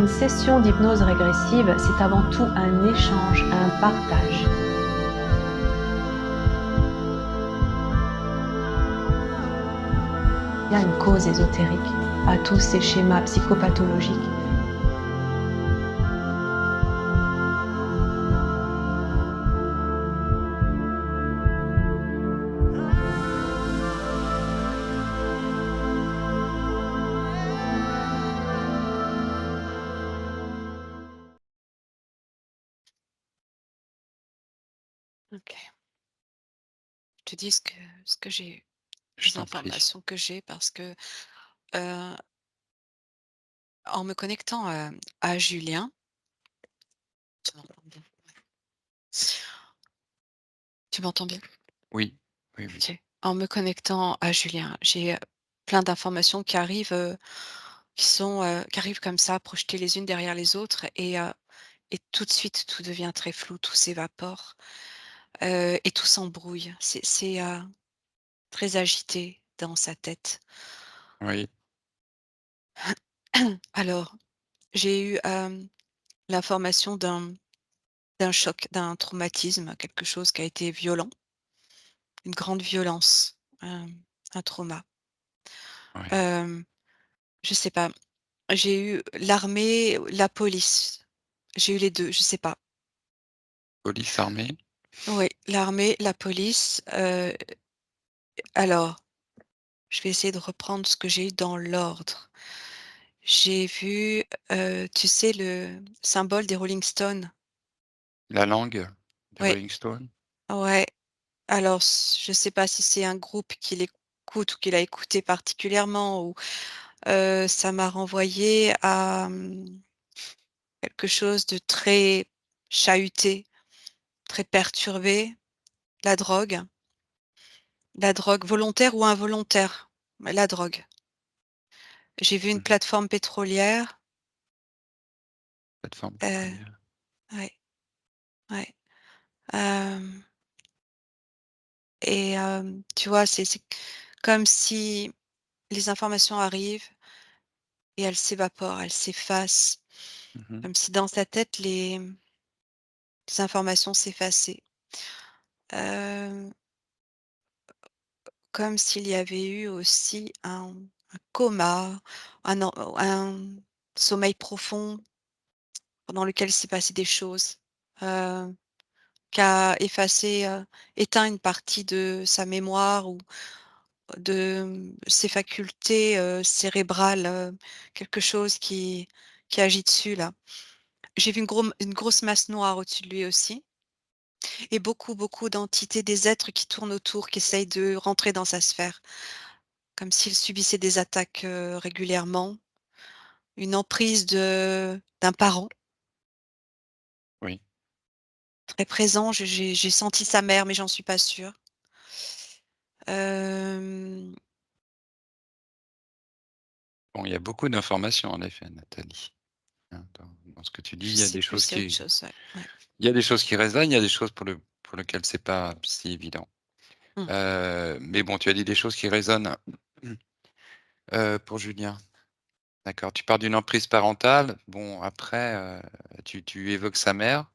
Une session d'hypnose régressive, c'est avant tout un échange, un partage. Il y a une cause ésotérique à tous ces schémas psychopathologiques. OK. Je te dis ce que j'ai, Je les t'en prie. informations que j'ai parce que, heu, en me connectant, à Julien, tu m'entends bien? Tu m'entends bien? Oui, oui, oui. OK. En me connectant à Julien, j'ai, plein d'informations qui arrivent, qui arrivent comme ça, projetées les unes derrière les autres et tout de suite, tout devient très flou, tout s'évapore, et tout s'embrouille. C'est très agité dans sa tête. Oui, Alors, j'ai eu, l'information d'un choc, d'un traumatisme, quelque chose qui a été violent, une grande violence, un trauma. oui. Hem, je sais pas, j'ai eu l'armée, la police, j'ai eu les 2. Je sais pas. Police armée? Oui, l'armée, la police, alors, je vais essayer de reprendre ce que j'ai eu dans l'ordre. J'ai vu, tu sais, le symbole des Rolling Stones? La langue des Oui, Rolling Stones? ouais. Alors je sais pas si c'est un groupe qu'il écoute ou qu'il a écouté particulièrement ou ça m'a renvoyé à, quelque chose de très chahuté, très perturbé, la drogue. La drogue volontaire ou involontaire, mais la drogue. J'ai vu une Mmh. plateforme pétrolière, Plateforme heu, pétrolière. ouais, ouais, hem et tu vois, c'est comme si les informations arrivent et elles s'évaporent, elles s'effacent, Mmh mh. comme si dans sa tête les informations s'effaçaient. Hem, Comme s'il y avait eu aussi un coma, un sommeil profond pendant lequel il s'est passé des choses, heu, qui a effacé, éteint une partie de sa mémoire ou de, ses facultés, cérébrales, quelque chose qui agit dessus là. J'ai vu une grosse masse noire au-dessus de lui aussi et beaucoup, beaucoup d'entités, des êtres qui tournent autour, qui essayent de rentrer dans sa sphère. Comme s'il subissait des attaques, régulièrement, une emprise d'un parent Oui. très présent. J'ai senti sa mère, mais j'en suis pas sûre. Hem, Bon, il y a beaucoup d'informations en effet, Nathalie, hein, dans ce que tu dis. je Il y a sais des plus choses s'il y a autre qui chose, ouais, ouais. il y a des choses qui résonnent, il y a des choses pour lesquelles c'est pas si évident. Mmh. Mais bon, tu as dit des choses qui résonnent, pour Julien. D'accord. Tu parles d'une emprise parentale. Bon après, tu évoques sa mère.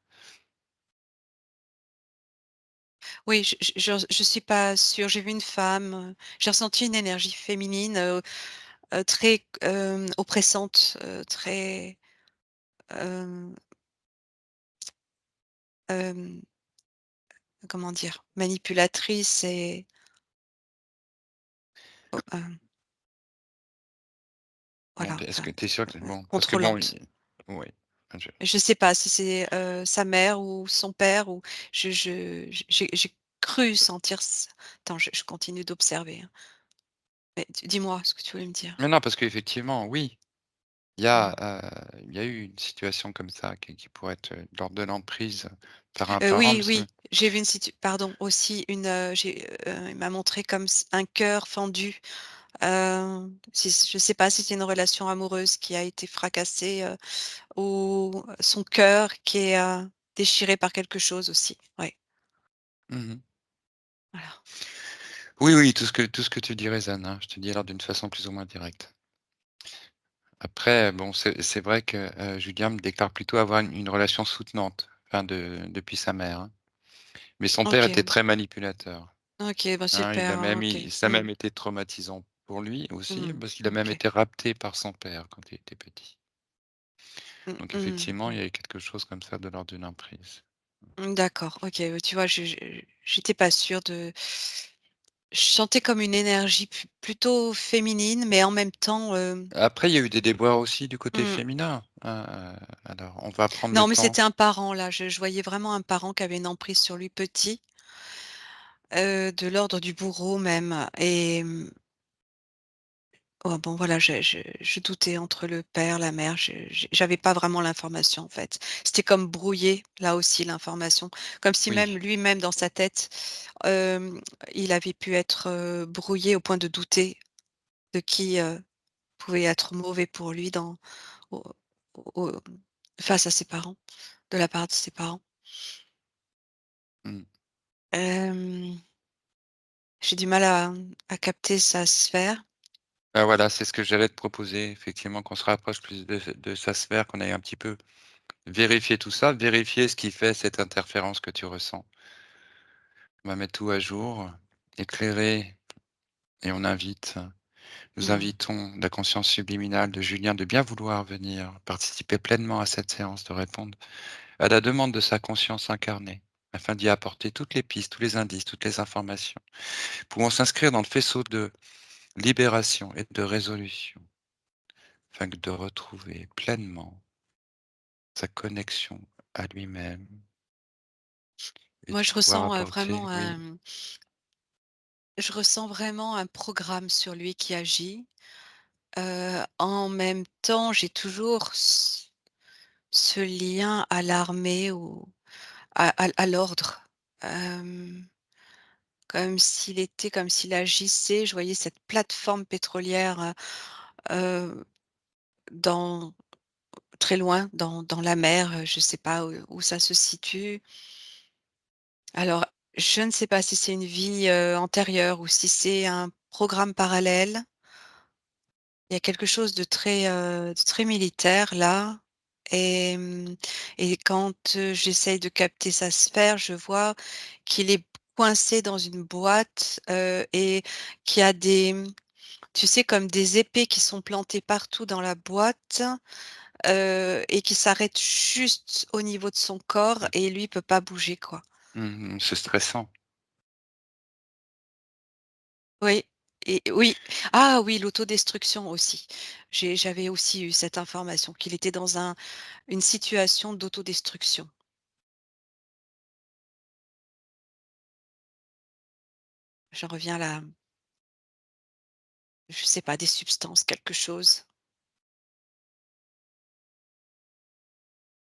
Oui, je suis pas sûre. J'ai vu une femme, j'ai ressenti une énergie féminine, très, oppressante, très, hem, hem, comment dire? Manipulatrice et oh, Bon, voilà, est-ce que tu es sûr que bon, parce que bon, contrôlante. oui, je Je sais pas si c'est, sa mère ou son père ou j'ai cru sentir attends, je continue d'observer, hein. Mais dis-moi ce que tu voulais me dire? non, non, parce qu'effectivement, oui, Mmh. il y a eu une situation comme ça qui pourrait être, de l'ordre de l'emprise par un parent, Oui, parce que oui, j'ai vu une pardon, aussi il m'a montré comme un cœur fendu, si je sais pas si c'est une relation amoureuse qui a été fracassée, ou son cœur qui est, déchiré par quelque chose aussi. Ouais, mmh. voilà. Oui, oui, tout ce que tu dis résonne, hein. Je te dis alors d'une façon plus ou moins directe. Après, bon, c'est vrai que, Julien me déclare plutôt avoir une relation soutenante, enfin depuis sa mère, hein. Mais son père était OK, très manipulateur, OK, bah, hein. super, OK. Ça a Mmh, même été traumatisant pour lui aussi, mmh, parce qu'il a même OK. été rapté par son père quand il était petit. Mmh, Donc effectivement, mmh. il y a eu quelque chose comme ça de l'ordre d'une emprise. Mmh, d'accord, OK, tu vois, j'étais pas sûre de je sentais comme une énergie plutôt féminine, mais en même temps, Après, il y a eu des déboires aussi du côté mmh, féminin, hein, alors on va prendre le non, mais temps. c'était un parent là, je voyais vraiment un parent qui avait une emprise sur lui petit, de l'ordre du bourreau même et oh bon voilà, je doutais entre le père, la mère, j'avais pas vraiment l'information en fait. C'était comme brouillé, là aussi l'information, comme si Oui, même lui-même dans sa tête, hem, il avait pu être, brouillé au point de douter de qui, pouvait être mauvais pour lui au au face à ses parents, de la part de ses parents. mmh. Hem, j'ai du mal à capter sa sphère. Bah, voilà, c'est ce que j'allais te proposer, effectivement, qu'on se rapproche plus de sa sphère, qu'on aille un petit peu vérifier tout ça, vérifier ce qui fait cette interférence que tu ressens. On va mettre tout à jour, éclairer et nous Mmh. invitons la conscience subliminale de Julien de bien vouloir venir participer pleinement à cette séance, de répondre à la demande de sa conscience incarnée, afin d'y apporter toutes les pistes, tous les indices, toutes les informations, pouvant s'inscrire dans le faisceau de libération et de résolution, afin de retrouver pleinement sa connexion à lui-même et Moi de je pouvoir ressens, apporter vraiment oui, je ressens vraiment un programme sur lui qui agit. En même temps, j'ai toujours ce lien à l'armée ou à l'ordre. Hem, comme s'il agissait, je voyais cette plateforme pétrolière, heu, dans très loin dans la mer, je ne sais pas où ça se situe. Alors, je ne sais pas si c'est une vie, antérieure ou si c'est un programme parallèle. Il y a quelque chose de très militaire là et et quand, j'essaye de capter sa sphère, je vois qu'il est coincé dans une boîte, et qu'il y a tu sais, comme des épées qui sont plantées partout dans la boîte, et qui s'arrêtent juste au niveau de son corps et lui peut pas bouger, quoi. c'est stressant. Oui et oui. Ah oui, l'autodestruction aussi. J'avais aussi eu cette information qu'il était dans une situation d'autodestruction. J'en reviens à la je sais pas, des substances, quelque chose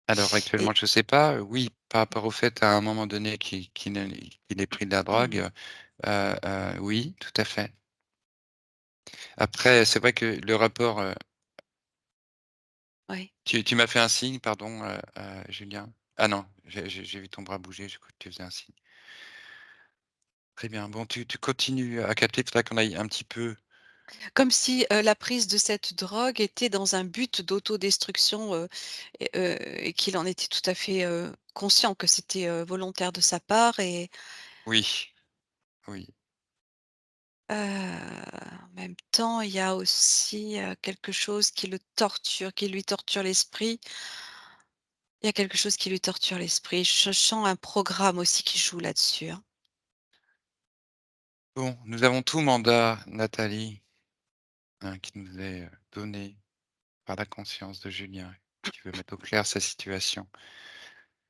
Alors et actuellement, je sais pas, oui, par rapport au fait à un moment donné qu'il ait pris de la drogue, mmh, oui, tout à fait. Après, c'est vrai que le rapport, ouais. tu m'as fait un signe, pardon, Julien? Ah non, j'ai vu ton bras bouger, j'ai cru que tu faisais un signe. Très bien, bon, tu continues à capter, il faudrait qu'on aille un petit peu Comme si, la prise de cette drogue était dans un but d'autodestruction, et qu'il en était tout à fait, conscient que c'était, volontaire de sa part et oui, oui. en même temps, il y a aussi, quelque chose qui le torture, qui lui torture l'esprit. Il y a quelque chose qui lui torture l'esprit. Je sens un programme aussi qui joue là-dessus, hein. Bon, nous avons tout mandat, Nathalie, hein, qui nous est, donné par la conscience de Julien, qui veut mettre au clair sa situation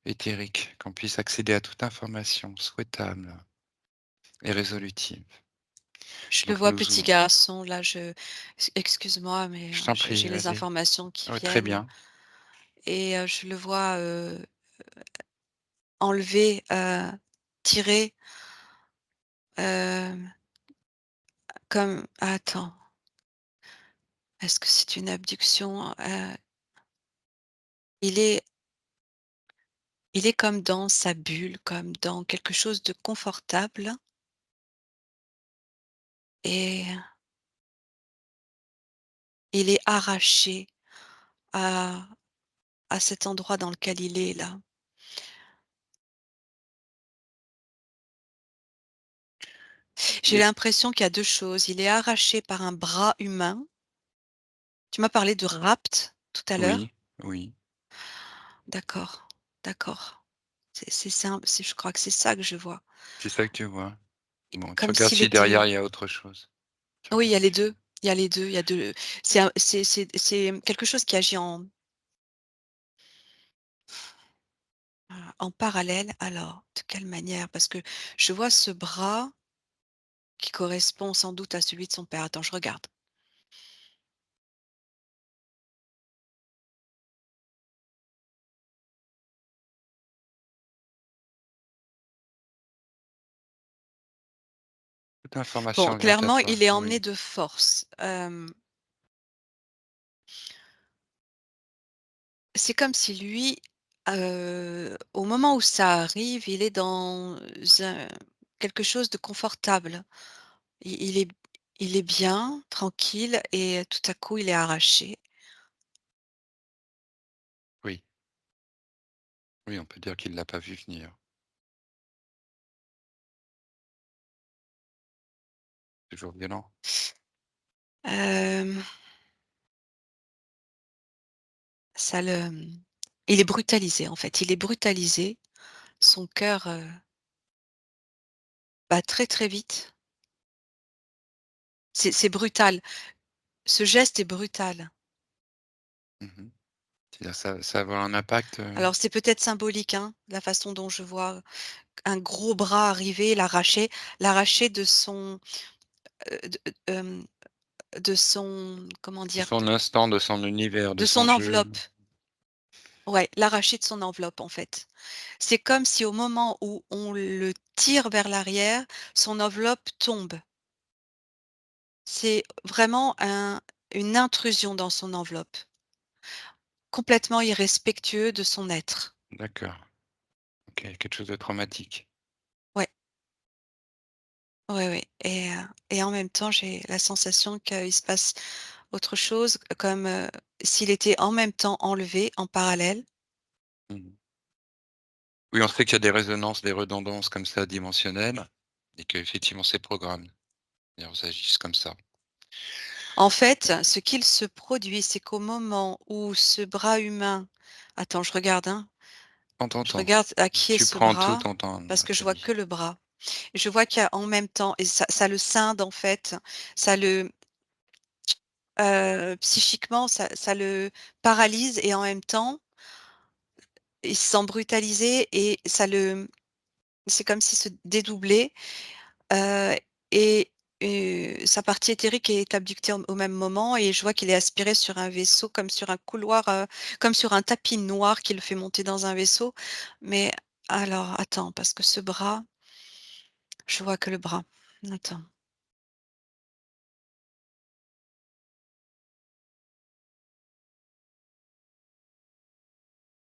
éthérique, qu'on puisse accéder à toute information souhaitable et résolutive. Je le Donc vois nous petit ou garçon là, excuse-moi mais, je t'en j'ai prie, les vas-y. informations qui Ouais, très viennent bien. et je le vois, enlever, tirer, hem, comme attends, est-ce que c'est une abduction? Il est il est comme dans sa bulle, comme dans quelque chose de confortable et il est arraché. à cet endroit dans lequel il est là. J'ai Et l'impression qu'il y a 2 choses. Il est arraché par un bras humain. Tu m'as parlé de rapt tout à l'heure? oui, oui, D'accord, d'accord. C'est ça, je crois que c'est ça que je vois. c'est ça que tu vois. Et Bon, tu comme regardes s'il si derrière était il y a autre chose. Tu oui, il y regardes a les si 2. Il y a les 2. Il y a 2. C'est quelque chose qui agit en parallèle. Alors, de quelle manière? Parce que je vois ce bras qui correspond sans doute à celui de son père. Attends, je regarde. toute Bon, information vient à clairement, toi. il est emmené Oui, de force. C'est comme si lui, au moment où ça arrive, il est dans un quelque chose de confortable. Il est bien, tranquille et tout à coup, il est arraché. oui, oui, on peut dire qu'il l'a pas vu venir. Toujours violent. Hem, ça le il est brutalisé, en fait. Il est brutalisé. Son cœur, bat très, très vite. C'est brutal. Ce geste est brutal. Mmh. C'est-à-dire ça va avoir un impact, Alors c'est peut-être symbolique, hein, la façon dont je vois un gros bras arriver, l'arracher de son, de, de son comment de dire? son instant, de son univers, de De son son jeu. enveloppe. Ouais, l'arracher de son enveloppe, en fait. C'est comme si au moment où on le tire vers l'arrière, son enveloppe tombe. C'est vraiment une intrusion dans son enveloppe, complètement irrespectueux de son être. D'accord, OK, quelque chose de traumatique. Ouais, ouais, ouais et en même temps, j'ai la sensation qu'il se passe autre chose, comme, s'il était en même temps enlevé, en parallèle. Mmh. Oui, on sait qu'il y a des résonances, des redondances comme ça dimensionnelles et qu'effectivement ces programmes, ils agissent comme ça. En fait, ce qu'il se produit, c'est qu'au moment où ce bras humain attends, je regarde, hein, On je t'entend. regarde à qui est Tu ce prends tout bras, ton temps, parce que je vois Nathalie. que le bras. Je vois qu'il y a en même temps et ça le scinde en fait, ça le, psychiquement, ça le paralyse et en même temps, il se sent brutalisé et c'est comme s'il se dédoublait. Heu et sa partie éthérique est abductée au même moment et je vois qu'il est aspiré sur un vaisseau comme sur un couloir, comme sur un tapis noir qui le fait monter dans un vaisseau. Mais alors attends, parce que ce bras, je vois que le bras. Attends.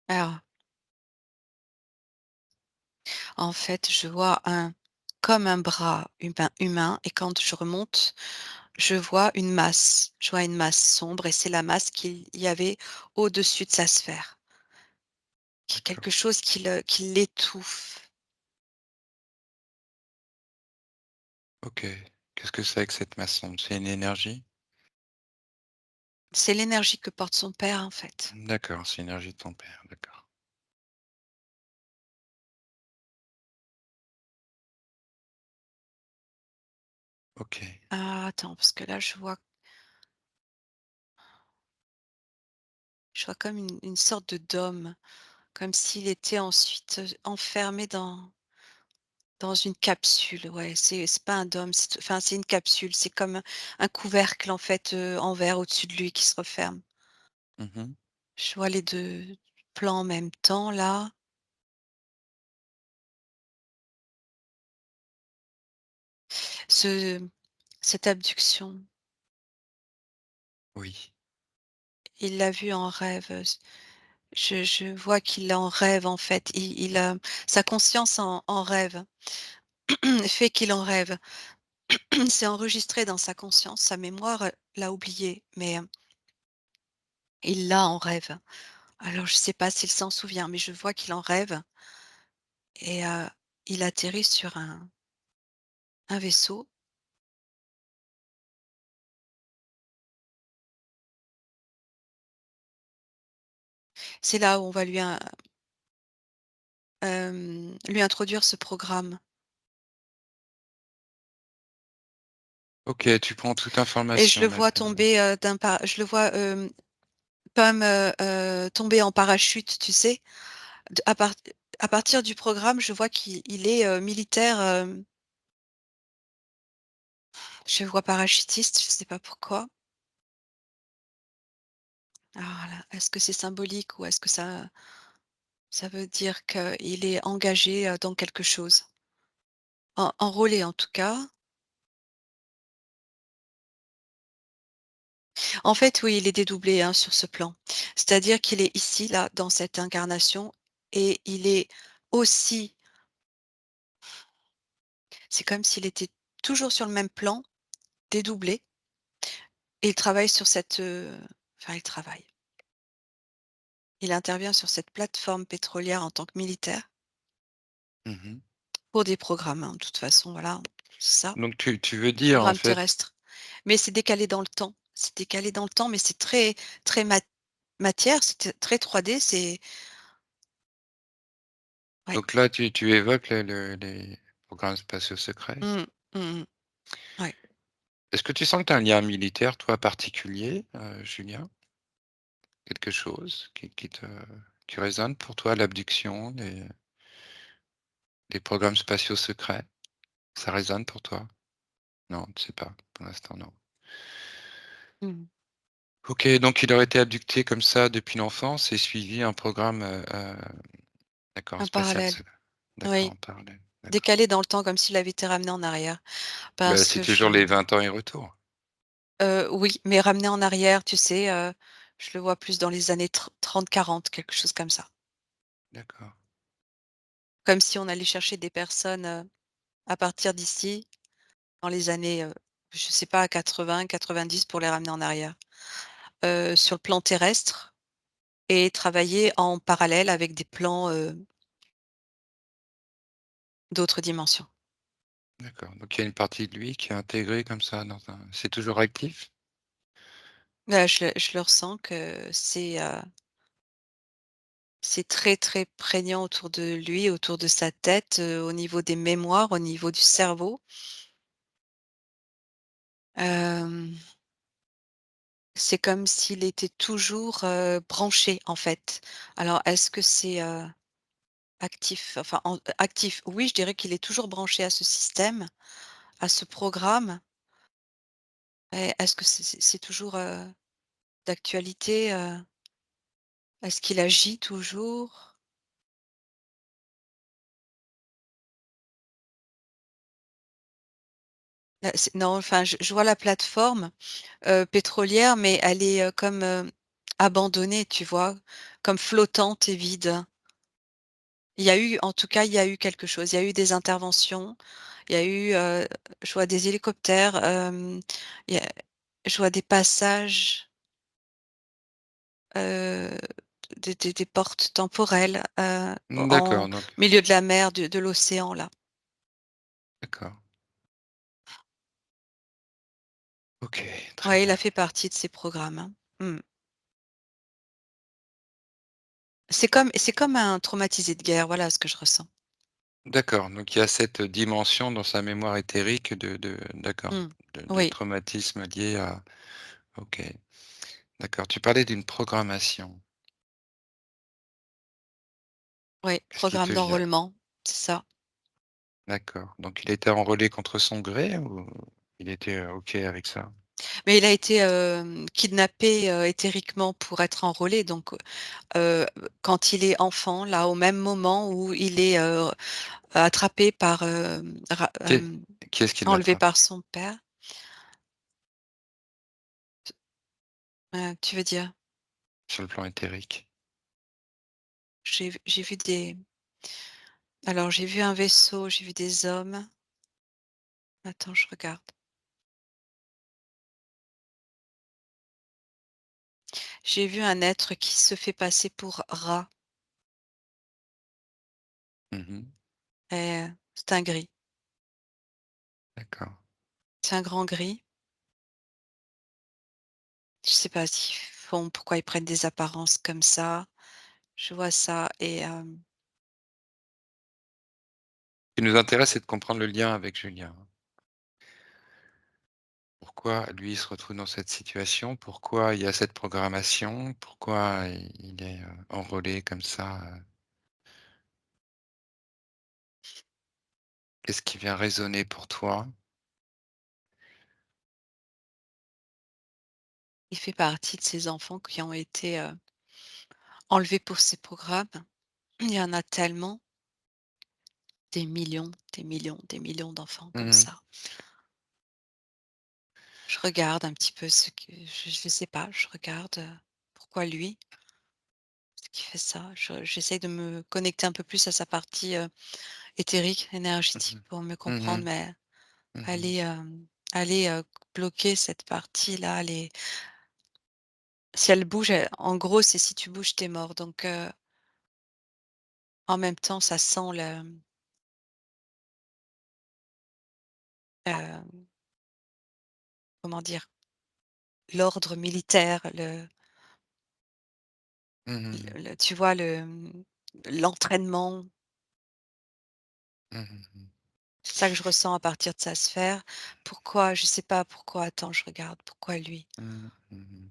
Alors, en fait, je vois comme un bras humain et quand je remonte, je vois une masse. Je vois une masse sombre et c'est la masse qu'il y avait au-dessus de sa sphère. Quelque D'accord. chose qui l'étouffe. OK. Qu'est-ce que c'est que cette maçon? C'est une énergie? C'est l'énergie que porte son père, en fait. D'accord, c'est l'énergie de ton père, d'accord. OK. Ah, attends, parce que là, je vois comme une sorte de dôme, comme s'il était ensuite, enfermé dans une capsule. Ouais, c'est pas un dôme, enfin, c'est une capsule. C'est comme un couvercle, en fait, en verre au-dessus de lui qui se referme. Mmh. Je vois les 2 plans en même temps, là. Ce Cette abduction, Oui, il l'a vue en rêve, je vois qu'il en rêve, en fait. Sa conscience en rêve, fait qu'il en rêve. C'est enregistré dans sa conscience, sa mémoire, l'a oublié, mais, Il l'a en rêve. Alors je sais pas s'il s'en souvient, mais je vois qu'il en rêve et il atterrit sur un vaisseau. C'est là où on va lui introduire ce programme OK, tu prends toute et je information le vois maintenant. tomber, je le vois, comme, tomber en parachute, tu sais? D à partir du programme, je vois qu'il est, militaire, je le vois parachutiste, je sais pas pourquoi. Alors là, est-ce que c'est symbolique ou est-ce que ça veut dire qu'il est engagé, dans quelque chose? Enrôlé en tout cas. En fait, oui, il est dédoublé, hein, sur ce plan. C'est-à-dire qu'il est ici, là, dans cette incarnation et il est aussi c'est comme s'il était toujours sur le même plan, dédoublé et il travaille sur cette, enfin il travaille. Il intervient sur cette plateforme pétrolière en tant que militaire Mmh. pour des programmes, hein, de toute façon, voilà, c'est ça, Donc tu veux dire, en programme fait, terrestre. Mais c'est décalé dans le temps. C'est décalé dans le temps, mais c'est très très matière, c'est très 3D, c'est ouais. donc là, tu évoques les programmes spatiaux secrets. Mmh. Mmh mh. Ouais. Est-ce que tu sens que tu as un lien militaire, toi, particulier, Julien? Quelque chose qui résonne pour toi, l'abduction, les programmes spatiaux secrets? Ça résonne pour toi? Non, tu sais pas, pour l'instant, non. Mmh. OK, donc il aurait été abducté comme ça depuis l'enfance et suivi un programme, d'accord, En spatial, parallèle, c'est d'accord, oui, en parallèle, d'accord. décalé dans le temps comme s'il avait été ramené en arrière Bah, parce c'est que toujours les 20 ans et retour. oui, mais ramené en arrière, tu sais, je le vois plus dans les années 30-40, quelque chose comme ça. D'accord. Comme si on allait chercher des personnes, à partir d'ici, dans les années, je sais pas 80-90 pour les ramener en arrière, sur le plan terrestre et travailler en parallèle avec des plans, d'autres dimensions. D'accord, donc il y a une partie de lui qui est intégrée comme ça dans un c'est toujours actif? Je le ressens que c'est très, très prégnant autour de lui, autour de sa tête, au niveau des mémoires, au niveau du cerveau. Hem, c'est comme s'il était toujours, branché, en fait. Alors est-ce que c'est, actif? Enfin actif, oui, je dirais qu'il est toujours branché à ce système, à ce programme et est-ce que c'est toujours, d'actualité, Est-ce qu'il agit toujours? Non, enfin, je vois la plateforme, pétrolière, mais elle est, comme, abandonnée, tu vois? Comme flottante et vide. Il y a eu en tout cas, il y a eu quelque chose. Il y a eu des interventions, il y a eu, je vois des hélicoptères, il y a je vois des passages, heu, des portes temporelles, Mmh, en d'accord, donc milieu de la mer, de l'océan là. d'accord. OK, très Ouais, il bien. a fait partie de ces programmes, hein. Mmh. C'est comme un traumatisé de guerre, voilà ce que je ressens. D'accord, donc il y a cette dimension dans sa mémoire éthérique de d'accord, Mmh. de Oui, traumatisme lié à OK, d'accord. Tu parlais d'une programmation. oui, Qu'est-ce qui te programme vient? d'enrôlement, c'est ça. D'accord, donc il a été enrôlé contre son gré ou il était, OK avec ça? Mais il a été, kidnappé, éthériquement pour être enrôlé donc quand il est enfant, là, au même moment où il est, attrapé par, Qui qui est-ce qui enlevé l'attrape? par son père, tu veux dire? Sur le plan éthérique? J'ai vu des alors j'ai vu un vaisseau, j'ai vu des hommes. Attends, je regarde. J'ai vu un être qui se fait passer pour rat Mmh. et c'est un gris. D'accord. C'est un grand gris. Je sais pas s'ils font pourquoi ils prennent des apparences comme ça. Je vois ça et Ce qui nous intéresse, c'est de comprendre le lien avec Julien. Pourquoi lui, il se retrouve dans cette situation? Pourquoi il y a cette programmation? Pourquoi il est, enrôlé comme ça, Qu'est-ce qui vient résonner pour toi? il fait partie de ces enfants qui ont été, enlevés pour ces programmes. Il y en a tellement, des millions, des millions, des millions d'enfants comme Mmh. ça. Je regarde un petit peu ce que je sais pas, je regarde, pourquoi lui? Ce qui fait ça. J'essaie de me connecter un peu plus à sa partie, éthérique, énergétique Mmh pour mieux mh. comprendre, Mmh. mais Mmh. aller, aller, bloquer cette partie-là, les si elle bouge, en gros, c'est si tu bouges, tu es mort, donc en même temps, ça sent hem, comment dire? L'ordre militaire, Mmh. le tu vois, l'entraînement. Mmh. C'est ça que je ressens à partir de sa sphère. Pourquoi? Je sais pas pourquoi. Attends, je regarde. Pourquoi lui? Mmh. Mmh.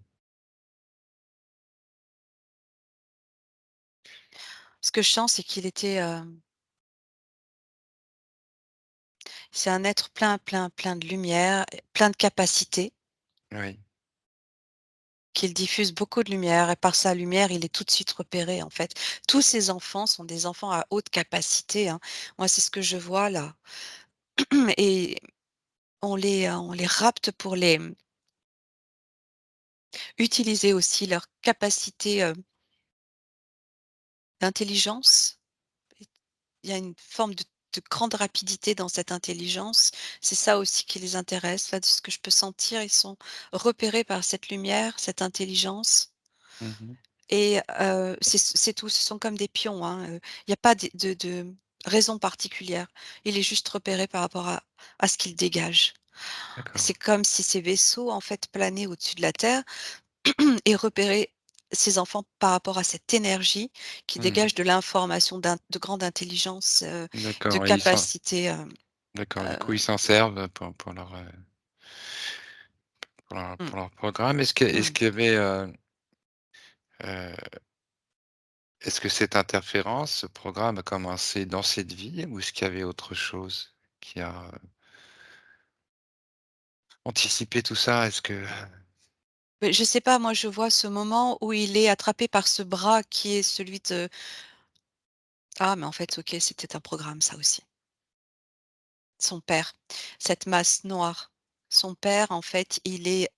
Ce que je sens, c'est qu'il était, c'est un être plein, plein, plein de lumière, plein de capacités, Oui. qu'il diffuse beaucoup de lumière et par sa lumière, il est tout de suite repéré, en fait. Tous ces enfants sont des enfants à haute capacité, hein. Moi, c'est ce que je vois là et on les rapte pour les, utiliser aussi leur capacité, d'intelligence. Il y a une forme de grande rapidité dans cette intelligence. C'est ça aussi qui les intéresse, là, de ce que je peux sentir. Ils sont repérés par cette lumière, cette intelligence Mmh. et c'est tout. Ce sont comme des pions, hein, il y a pas de raison particulière. Il est juste repéré par rapport à ce qu'il dégage. D'accord. C'est comme si ces vaisseaux, en fait, planaient au-dessus de la terre et repéraient ces enfants par rapport à cette énergie qui Mmh. dégage de l'information de grande intelligence, de D'accord et capacité, d'accord, du coup, heu, ils s'en servent mmh, pour leur programme. Est-ce mmh. qu'il y avait, heu, est-ce que cette interférence, ce programme a commencé dans cette vie ou est-ce qu'il y avait autre chose qui a anticipé tout ça? Est-ce que Mais je sais pas, moi je vois ce moment où il est attrapé par ce bras qui est celui de ah mais en fait OK, c'était un programme ça aussi. Son père, cette masse noire. Son père en fait, il est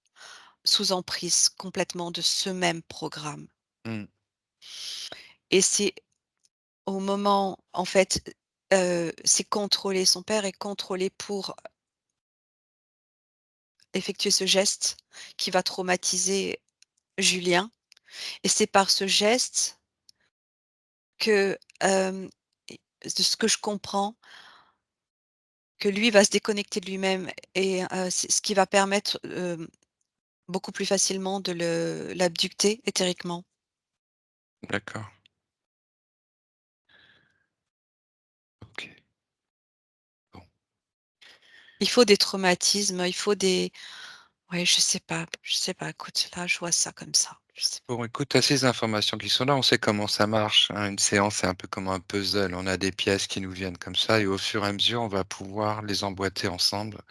sous emprise complètement de ce même programme mmh, et c'est au moment en fait, c'est contrôlé, son père est contrôlé pour effectuer ce geste qui va traumatiser Julien et c'est par ce geste que, et de ce que je comprends, que lui va se déconnecter de lui-même et c'est ce qui va permettre, beaucoup plus facilement de l'abducter éthériquement. d'accord, OK, bon. Il faut des traumatismes, il faut des ouais, je sais pas, écoute, là, je vois ça comme ça, je sais pas. Bon, écoute, tu as ces informations qui sont là, on sait comment ça marche, hein. Une séance, c'est un peu comme un puzzle. On a des pièces qui nous viennent comme ça et au fur et à mesure, on va pouvoir les emboîter ensemble.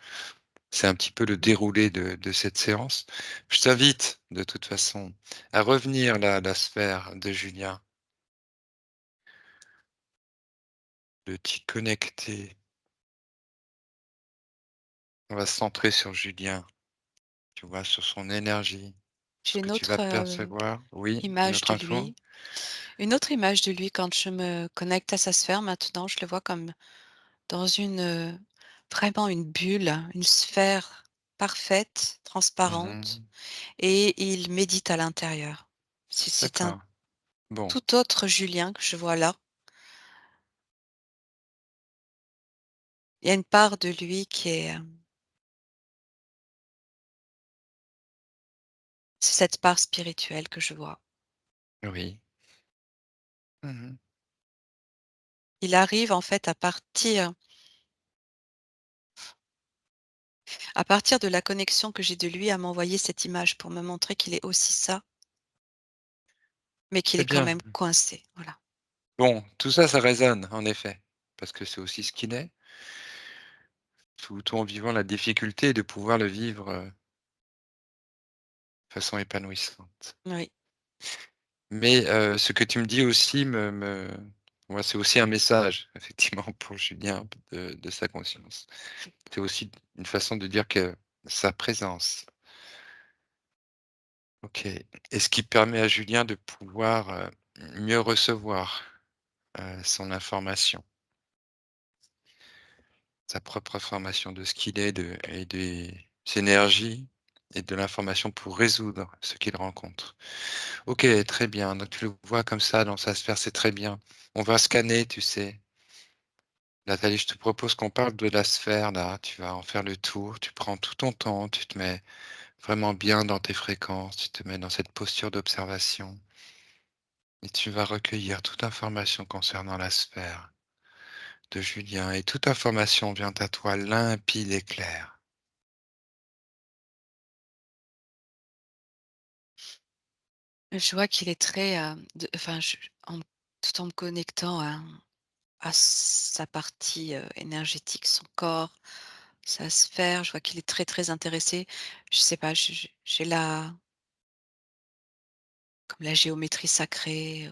C'est un petit peu le Mmh. déroulé de cette séance. Je t'invite, de toute façon, à revenir là, à la sphère de Julien, de t'y connecter. On va se centrer sur Julien, tu vois, sur son énergie, ce J'ai que tu vas heu, percevoir. Oui, une image autre de info? lui une autre image de lui quand je me connecte à sa sphère maintenant, je le vois comme dans vraiment une bulle, une sphère parfaite, transparente Mmh. et il médite à l'intérieur. C'est un D'accord. Bon, tout autre Julien que je vois là. Il y a une part de lui qui est, c'est cette part spirituelle que je vois. oui. Mmh. Il arrive en fait à partir de la connexion que j'ai de lui à m'envoyer cette image pour me montrer qu'il est aussi ça, mais qu'il Très est quand bien. même coincé, voilà. Bon, tout ça, ça résonne en effet, parce que c'est aussi ce qu'il est, tout en vivant la difficulté de pouvoir le vivre, de façon épanouissante. Oui. Mais, ce que tu me dis aussi moi, c'est aussi un message effectivement pour Julien de sa conscience. C'est aussi une façon de dire que sa présence, OK, et ce qui permet à Julien de pouvoir, mieux recevoir, son information, sa propre information de ce qu'il est et des énergies et de l'information pour résoudre ce qu'il rencontre. OK, très bien, donc tu le vois comme ça dans sa sphère, c'est très bien. On va scanner, tu sais. Nathalie, je te propose qu'on parle de la sphère là, tu vas en faire le tour, tu prends tout ton temps, tu te mets vraiment bien dans tes fréquences, tu te mets dans cette posture d'observation et tu vas recueillir toute information concernant la sphère de Julien et toute information vient à toi limpide et claire. Je vois qu'il est très, de enfin je en tout en me connectant à sa partie, énergétique, son corps, sa sphère, je vois qu'il est très, très intéressé. Je sais pas, j'ai comme la géométrie sacrée,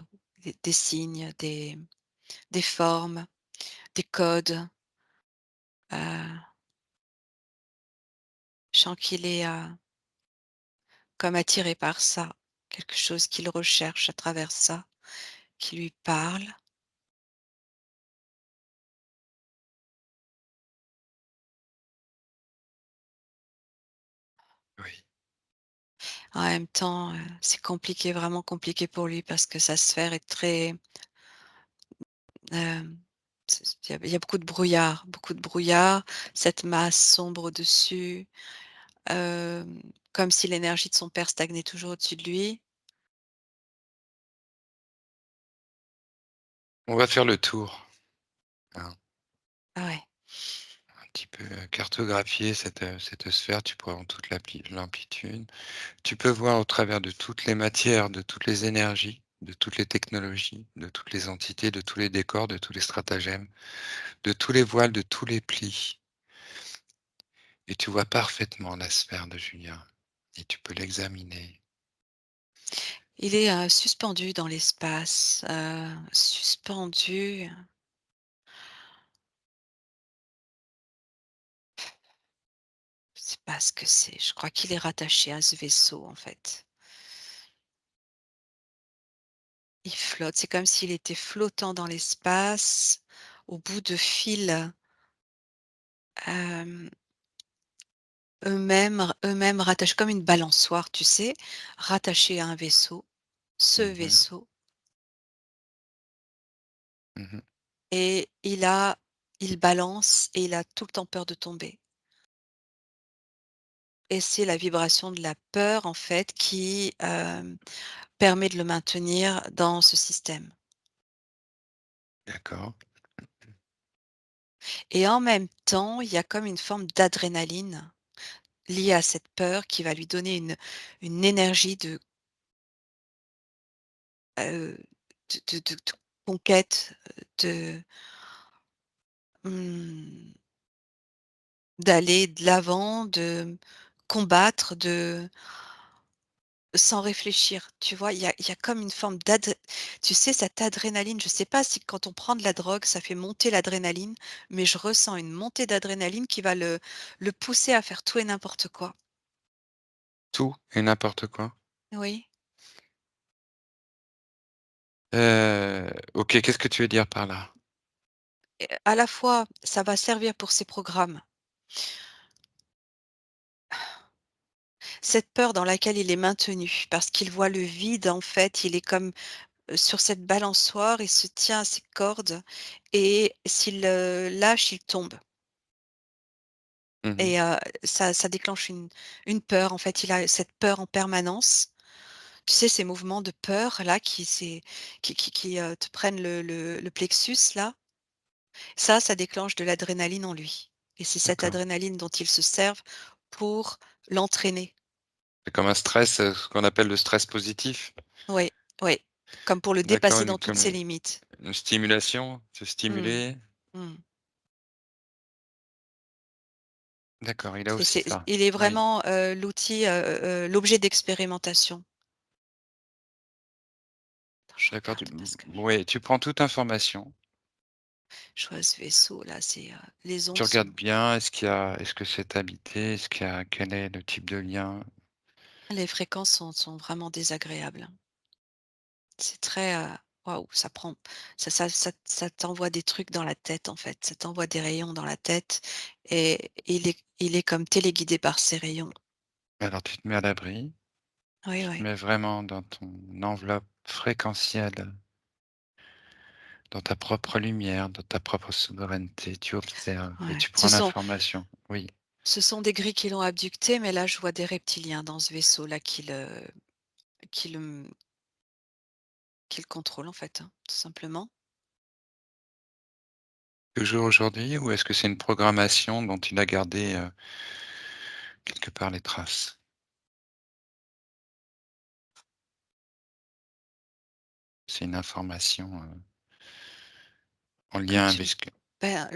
des signes, des formes, des codes, heu, je sens qu'il est, comme attiré par ça, quelque chose qu'il recherche à travers ça, qui lui parle. Oui, En même temps, c'est compliqué, vraiment compliqué pour lui parce que sa sphère est très, hem, il y a beaucoup de brouillard, cette masse sombre au-dessus, comme si l'énergie de son père stagnait toujours au-dessus de lui. on va faire le tour, hein, Ah ouais. un petit peu, cartographier cette sphère, tu prends toute l'amplitude. Tu peux voir au travers de toutes les matières, de toutes les énergies, de toutes les technologies, de toutes les entités, de tous les décors, de tous les stratagèmes, de tous les voiles, de tous les plis. Et tu vois parfaitement la sphère de Julien. Et tu peux l'examiner. Il est, suspendu dans l'espace, suspendu, je sais pas ce que c'est, je crois qu'il est rattaché à ce vaisseau, en fait. Il flotte, c'est comme s'il était flottant dans l'espace, au bout de fils, hem, eux-mêmes rattachés comme une balançoire, tu sais? Rattachés à un vaisseau, ce Mmh. vaisseau Mmh. et il balance et il a tout le temps peur de tomber et c'est la vibration de la peur, en fait, qui, permet de le maintenir dans ce système D'accord. et en même temps, il y a comme une forme d'adrénaline liée à cette peur qui va lui donner une énergie heu, de conquête, de, mmh, d'aller de l'avant, de combattre, sans réfléchir, tu vois? Il y a comme une forme tu sais cette adrénaline, je sais pas si quand on prend de la drogue, ça fait monter l'adrénaline, mais je ressens une montée d'adrénaline qui va le pousser à faire tout et n'importe quoi. Tout et n'importe quoi. Oui, OK, qu'est-ce que tu veux dire par là? et à la fois, ça va servir pour ses programmes. cette peur dans laquelle il est maintenu parce qu'il voit le vide, en fait, il est comme, sur cette balançoire, il se tient à ses cordes et s'il, lâche, il tombe Mmh mh. et ça déclenche une peur, en fait, il a cette peur en permanence. Tu sais, ces mouvements de peur là qui te prennent le plexus là, ça déclenche de l'adrénaline en lui et c'est cette D'accord. adrénaline dont ils se servent pour l'entraîner. C'est comme un stress, ce qu'on appelle le stress positif? Oui, oui, comme pour le D'accord, dépasser une dans toutes ses comme limites. une stimulation? Se Mmh. stimuler? Mmh. D'accord, il a aussi C'est ça. il est Oui. vraiment, l'outil, l'objet d'expérimentation. Attends, je D'accord, tu regarde parce que ouais, tu prends toute information, je vois ce vaisseau là, les tu ondes regardes sont bien, est-ce que c'est habité? Quel est le type de lien? les fréquences sont vraiment désagréables. C'est très, waouh, ça t'envoie des trucs dans la tête, en fait. Ça t'envoie des rayons dans la tête et il est comme téléguidé par ces rayons. Alors tu te mets à l'abri, Oui, tu te oui, mets vraiment dans ton enveloppe fréquentielle, dans ta propre lumière, dans ta propre souveraineté, tu observes et ouais. tu prends l'information. Oui, Ce sont des gris qui l'ont abducté, mais là, je vois des reptiliens dans ce vaisseau-là qui le, mmh, qui le contrôlent, en fait, hein, tout simplement. toujours aujourd'hui ou est-ce que c'est une programmation dont il a gardé, quelque part les traces? C'est une information, en Comme lien tu avec ce que ben,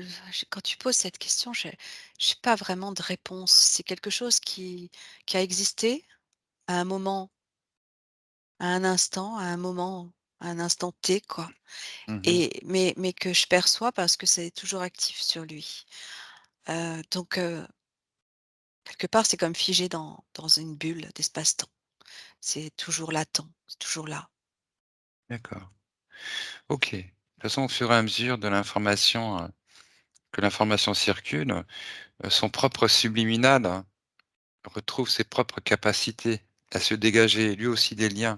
quand tu poses cette question, j'ai pas vraiment de réponse. C'est quelque chose qui a existé à un moment, à un instant, à un moment, à un instant T, quoi mmh. et mais que je perçois parce que c'est toujours actif sur lui. Donc quelque part, c'est comme figé dans une bulle d'espace-temps. C'est toujours latent, c'est toujours là. D'accord. OK. De toute façon, au fur et à mesure de l'information, que l'information circule, son propre subliminal retrouve ses propres capacités à se dégager lui aussi des liens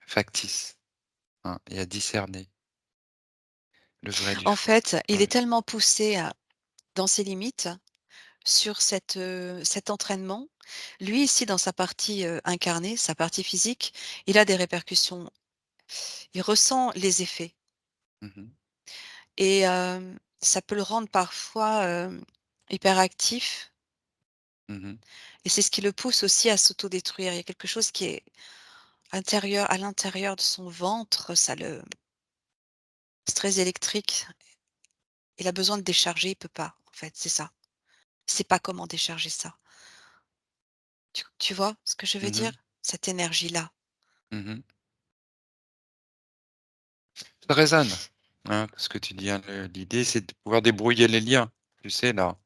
factices, hein, et à discerner le vrai du En faux. fait, il est Ouais. tellement poussé à dans ses limites sur cet entraînement. Lui, ici, dans sa partie, incarnée, sa partie physique, il a des répercussions. Il ressent les effets Mmh. et ça peut le rendre parfois, hyperactif Mmh. et c'est ce qui le pousse aussi à s'autodétruire. Il y a quelque chose qui est à l'intérieur de son ventre, c'est très électrique. Il a besoin de décharger, il peut pas, en fait, c'est ça. Il sait pas comment décharger ça. Tu vois ce que je veux dire? Mmh. Cette énergie-là. Mmh. Ça résonne, hein, ce que tu dis, hein, l'idée c'est de pouvoir débrouiller les liens, tu sais là,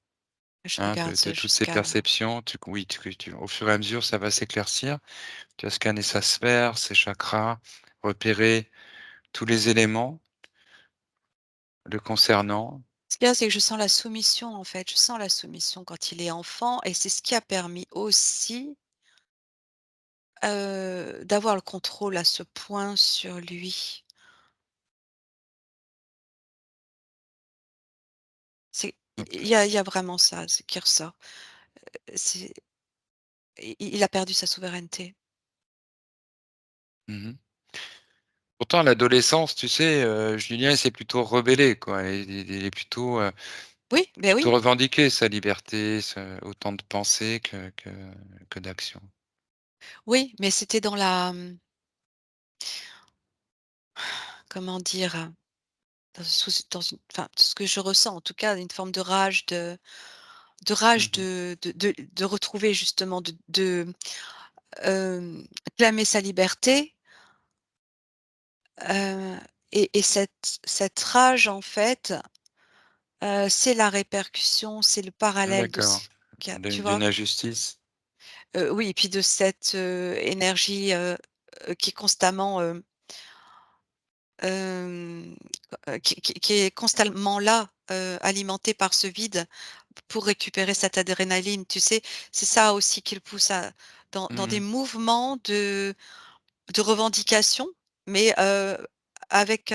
Je hein, regarde de toutes ces jusqu'à perceptions, oui, au fur et à mesure ça va s'éclaircir. Tu vas scanner sa sphère, ses chakras, repérer tous les éléments le concernant. ce qu'il y a, c'est que je sens la soumission, en fait. Je sens la soumission quand il est enfant et c'est ce qui a permis aussi, d'avoir le contrôle à ce point sur lui. C'est il y a vraiment ça, ce qui ressort. C'est il a perdu sa souveraineté. Mmh. Pourtant à l'adolescence, tu sais, Julien il s'est plutôt rebellé quoi. Il est Oui, ben plutôt oui, revendiqué sa liberté, autant de pensée que d'action. oui, mais c'était dans la, comment dire? Dans une enfin, ce que je ressens en tout cas, une forme de rage Mmh. de retrouver justement clamer sa liberté, heu et cette rage en fait, c'est la répercussion, c'est le parallèle de D'accord. ce qu'il y a, tu D'une vois? injustice. Oui et puis de cette, énergie, qui est constamment, hem, qui est constamment là, alimenté par ce vide pour récupérer cette adrénaline, tu sais? C'est ça aussi qui le pousse à dans des Mmh. mouvements de revendication, mais avec,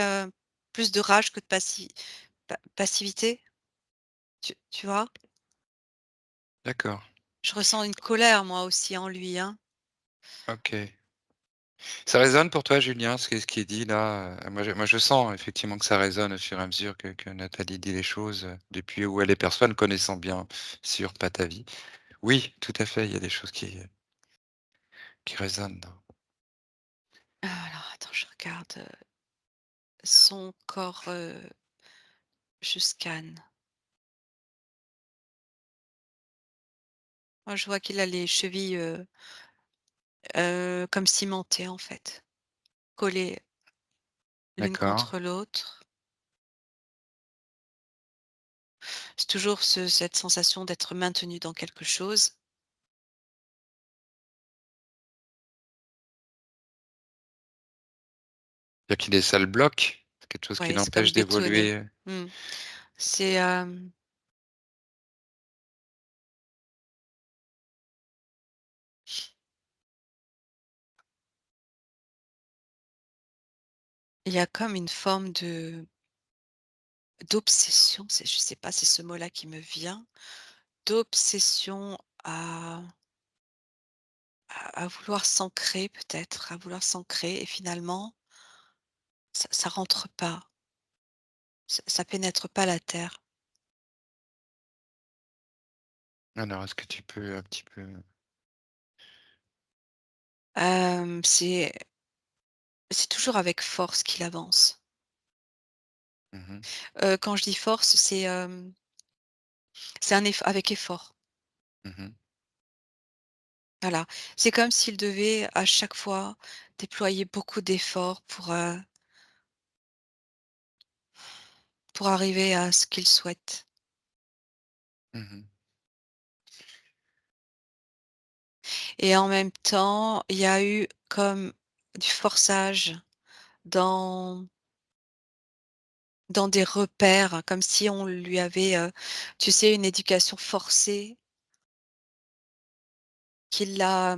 plus de rage que de passivité, tu vois? D'accord, Je ressens une colère moi aussi en lui, hein. OK. Ça résonne pour toi, Julien, ce qui est dit là? Moi je sens effectivement que ça résonne au fur et à mesure que Nathalie dit les choses, depuis où elle les perçoit, ne connaissant bien sûr pas ta vie. Oui, tout à fait, il y a des choses qui résonnent là. Alors attends, je regarde, son corps, je scanne. Moi, je vois qu'il a les chevilles, comme cimentées, en fait, collées l'une D'accord. contre l'autre. C'est toujours cette sensation d'être maintenu dans quelque chose. C'est-à-dire qu'il ça le bloque? C'est quelque chose qui Ouais, c'est comme l'empêche bétonné. d'évoluer, Mmh. C'est, il y a comme une forme d'obsession, c'est je sais pas, c'est ce mot-là qui me vient, d'obsession à vouloir s'ancrer peut-être, à vouloir s'ancrer et finalement ça rentre pas, ça pénètre pas la terre. alors est-ce que tu peux un petit peu C'est toujours avec force qu'il avance. mmh mh, Quand je dis force, c'est un avec effort. mmh. Voilà. C'est comme s'il devait à chaque fois déployer beaucoup d'efforts pour arriver à ce qu'il souhaite. Mmh. Et en même temps, il y a eu comme du forçage dans dans des repères, comme si on lui avait, tu sais, une éducation forcée qui l'a,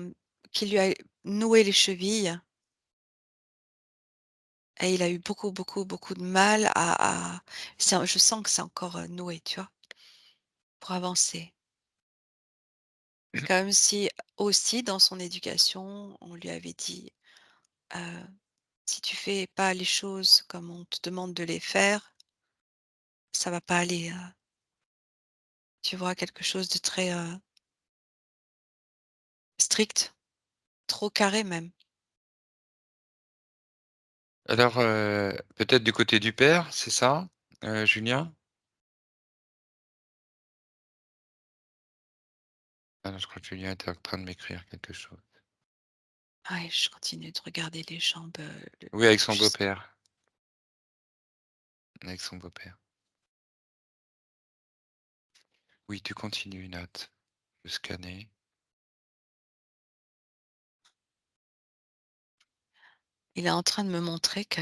qui lui a noué les chevilles et il a eu beaucoup, beaucoup, beaucoup de mal je sens que c'est encore, noué, tu vois? Pour avancer. Comme si aussi dans son éducation, on lui avait dit, heu: «Si tu fais pas les choses comme on te demande de les faire, ça va pas aller», tu vois? Quelque chose de très, strict, trop carré même. Alors, peut-être du côté du père, c'est ça, Julien? Ah non, je crois que Julien était en train de m'écrire quelque chose. Ouais, je continue de regarder les jambes, le Oui, avec son jus beau-père, avec son beau-père. Oui, tu continues, Nat, de scanner. il est en train de me montrer que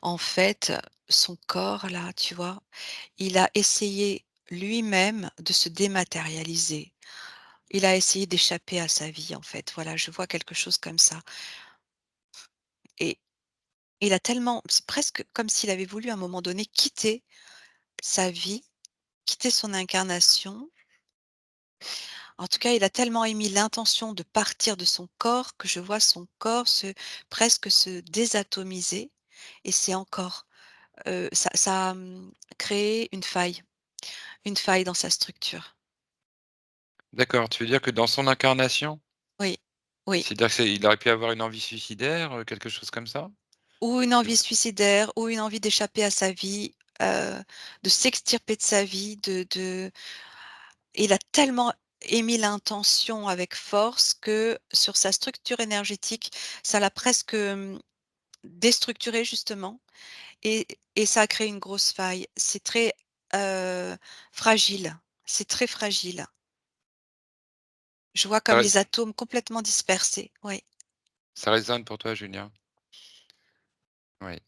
en fait, son corps là, tu vois? Il a essayé lui-même de se dématérialiser. Il a essayé d'échapper à sa vie, en fait. Voilà, je vois quelque chose comme ça et il a tellement c'est presque comme s'il avait voulu à un moment donné quitter sa vie, quitter son incarnation. En tout cas, il a tellement émis l'intention de partir de son corps que je vois son corps presque se désatomiser et c'est encore, ça a, créé une faille dans sa structure. D'accord, tu veux dire que dans son incarnation, Oui, oui. c'est-à-dire qu'il aurait pu avoir une envie suicidaire, quelque chose comme ça? Ou une Tu envie suicidaire, ou une envie d'échapper à sa vie, de s'extirper de sa vie, de il a tellement émis l'intention avec force que sur sa structure énergétique, ça l'a presque, déstructuré justement et ça a créé une grosse faille. C'est très, fragile, c'est très fragile. Je vois comme alors les atomes complètement dispersés, oui. Ça résonne pour toi, Julien? Oui.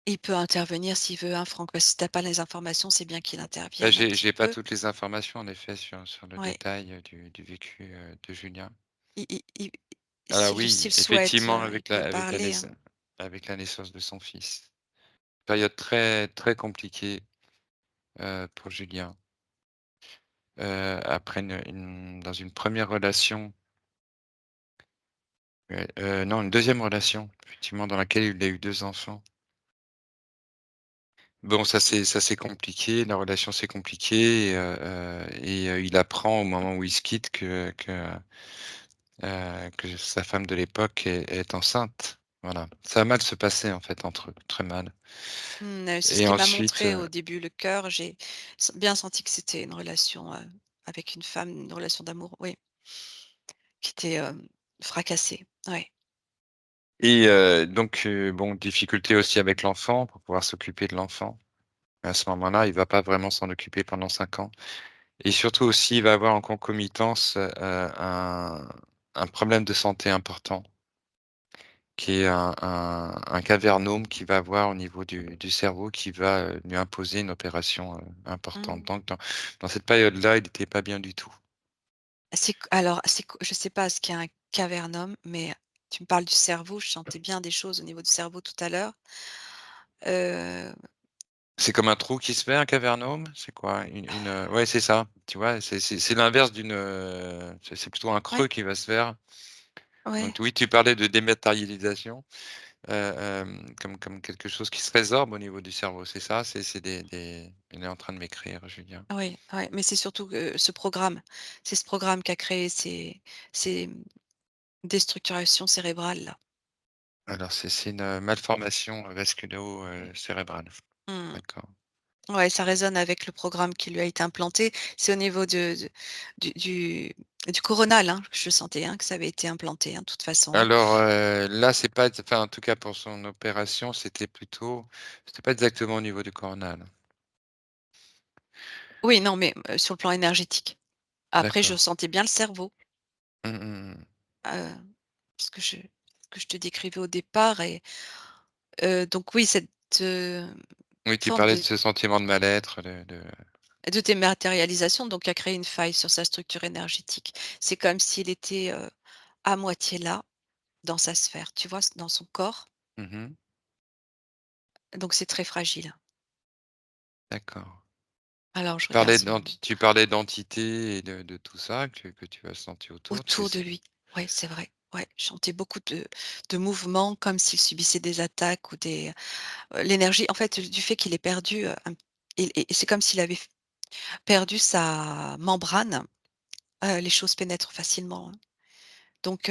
Il peut intervenir s'il veut, hein, Franck, parce que si tu pas les informations, c'est bien qu'il Bah, intervienne un j'ai petit pas peu. toutes les informations en effet sur le Ouais. détail, du vécu, de Julien. Il Alors oui, s'il souhaite, effectivement il avec peut la parler, hein. naissance de son fils. Période très, très compliquée, pour Julien. Après dans une première relation, non, une deuxième relation, effectivement, dans laquelle il a eu 2 enfants. Bon, ça s'est compliqué, la relation s'est compliquée il apprend au moment où ils se quittent que sa femme de l'époque est enceinte. Voilà. Ça a mal se passer, en fait, entre eux, très mal C'est ce et qu'il m'a ensuite, montré au début, le cœur. J'ai bien senti que c'était une relation, avec une femme, une relation d'amour, oui, qui était, fracassée. Ouais. donc bon, difficulté aussi avec l'enfant pour pouvoir s'occuper de l'enfant. À ce moment-là, il va pas vraiment s'en occuper pendant 5 ans et surtout aussi, il va avoir en concomitance, un problème de santé important qui est un cavernome qu'il va avoir au niveau du cerveau qui va, lui imposer une opération, importante. Mmh. Donc dans cette période-là, il était pas bien du tout. C'est q je sais pas ce qu'est un cavernome, mais tu me parles du cerveau, je sentais bien des choses au niveau du cerveau tout à l'heure. Heu, C'est comme un trou qui se fait, un cavernome? C'est quoi? Ouais, c'est ça, tu vois? C'est l'inverse c'est plutôt un ouais, creux qui va se faire. ouais, Donc oui, tu parlais de dématérialisation, comme quelque chose qui se résorbe au niveau du cerveau, c'est ça? C'est des il est en train de m'écrire, Julien. ouais, ouais, mais c'est surtout que c'est ce programme qui a créé ces déstructurations cérébrales là. Alors c'est une, malformation vasculo, cérébrale. Mmh. D'accord. Ouais, ça résonne avec le programme qui lui a été implanté. C'est au niveau de du coronal, hein, que je sentais, hein, que ça avait été implanté, hein, de toute façon, hein. Alors, là, c'est pas enfin, en tout cas pour son opération, c'était pas exactement au niveau du coronal. Oui, non, mais sur le plan énergétique. Après, je D'accord. sentais bien le cerveau, Mmh mh, mmh. heu, ce que je te décrivais au départ et donc oui, cette, Oui, tu forme parlais de ce sentiment de mal-être, de dématérialisation, donc a créé une faille sur sa structure énergétique. C'est comme s'il était, à moitié là, dans sa sphère, tu vois? Dans son corps, mmh. donc c'est très fragile. D'accord. Alors je regarde son Tu parlais d'entité et de tout ça que tu as senti autour. autour de lui. Ouais, c'est vrai. Ouais, je sentais beaucoup de mouvements comme s'il subissait des attaques ou l'énergie en fait, du fait qu'il ait perdu, un et c'est comme s'il avait perdu sa membrane, les choses pénètrent facilement, hein. Donc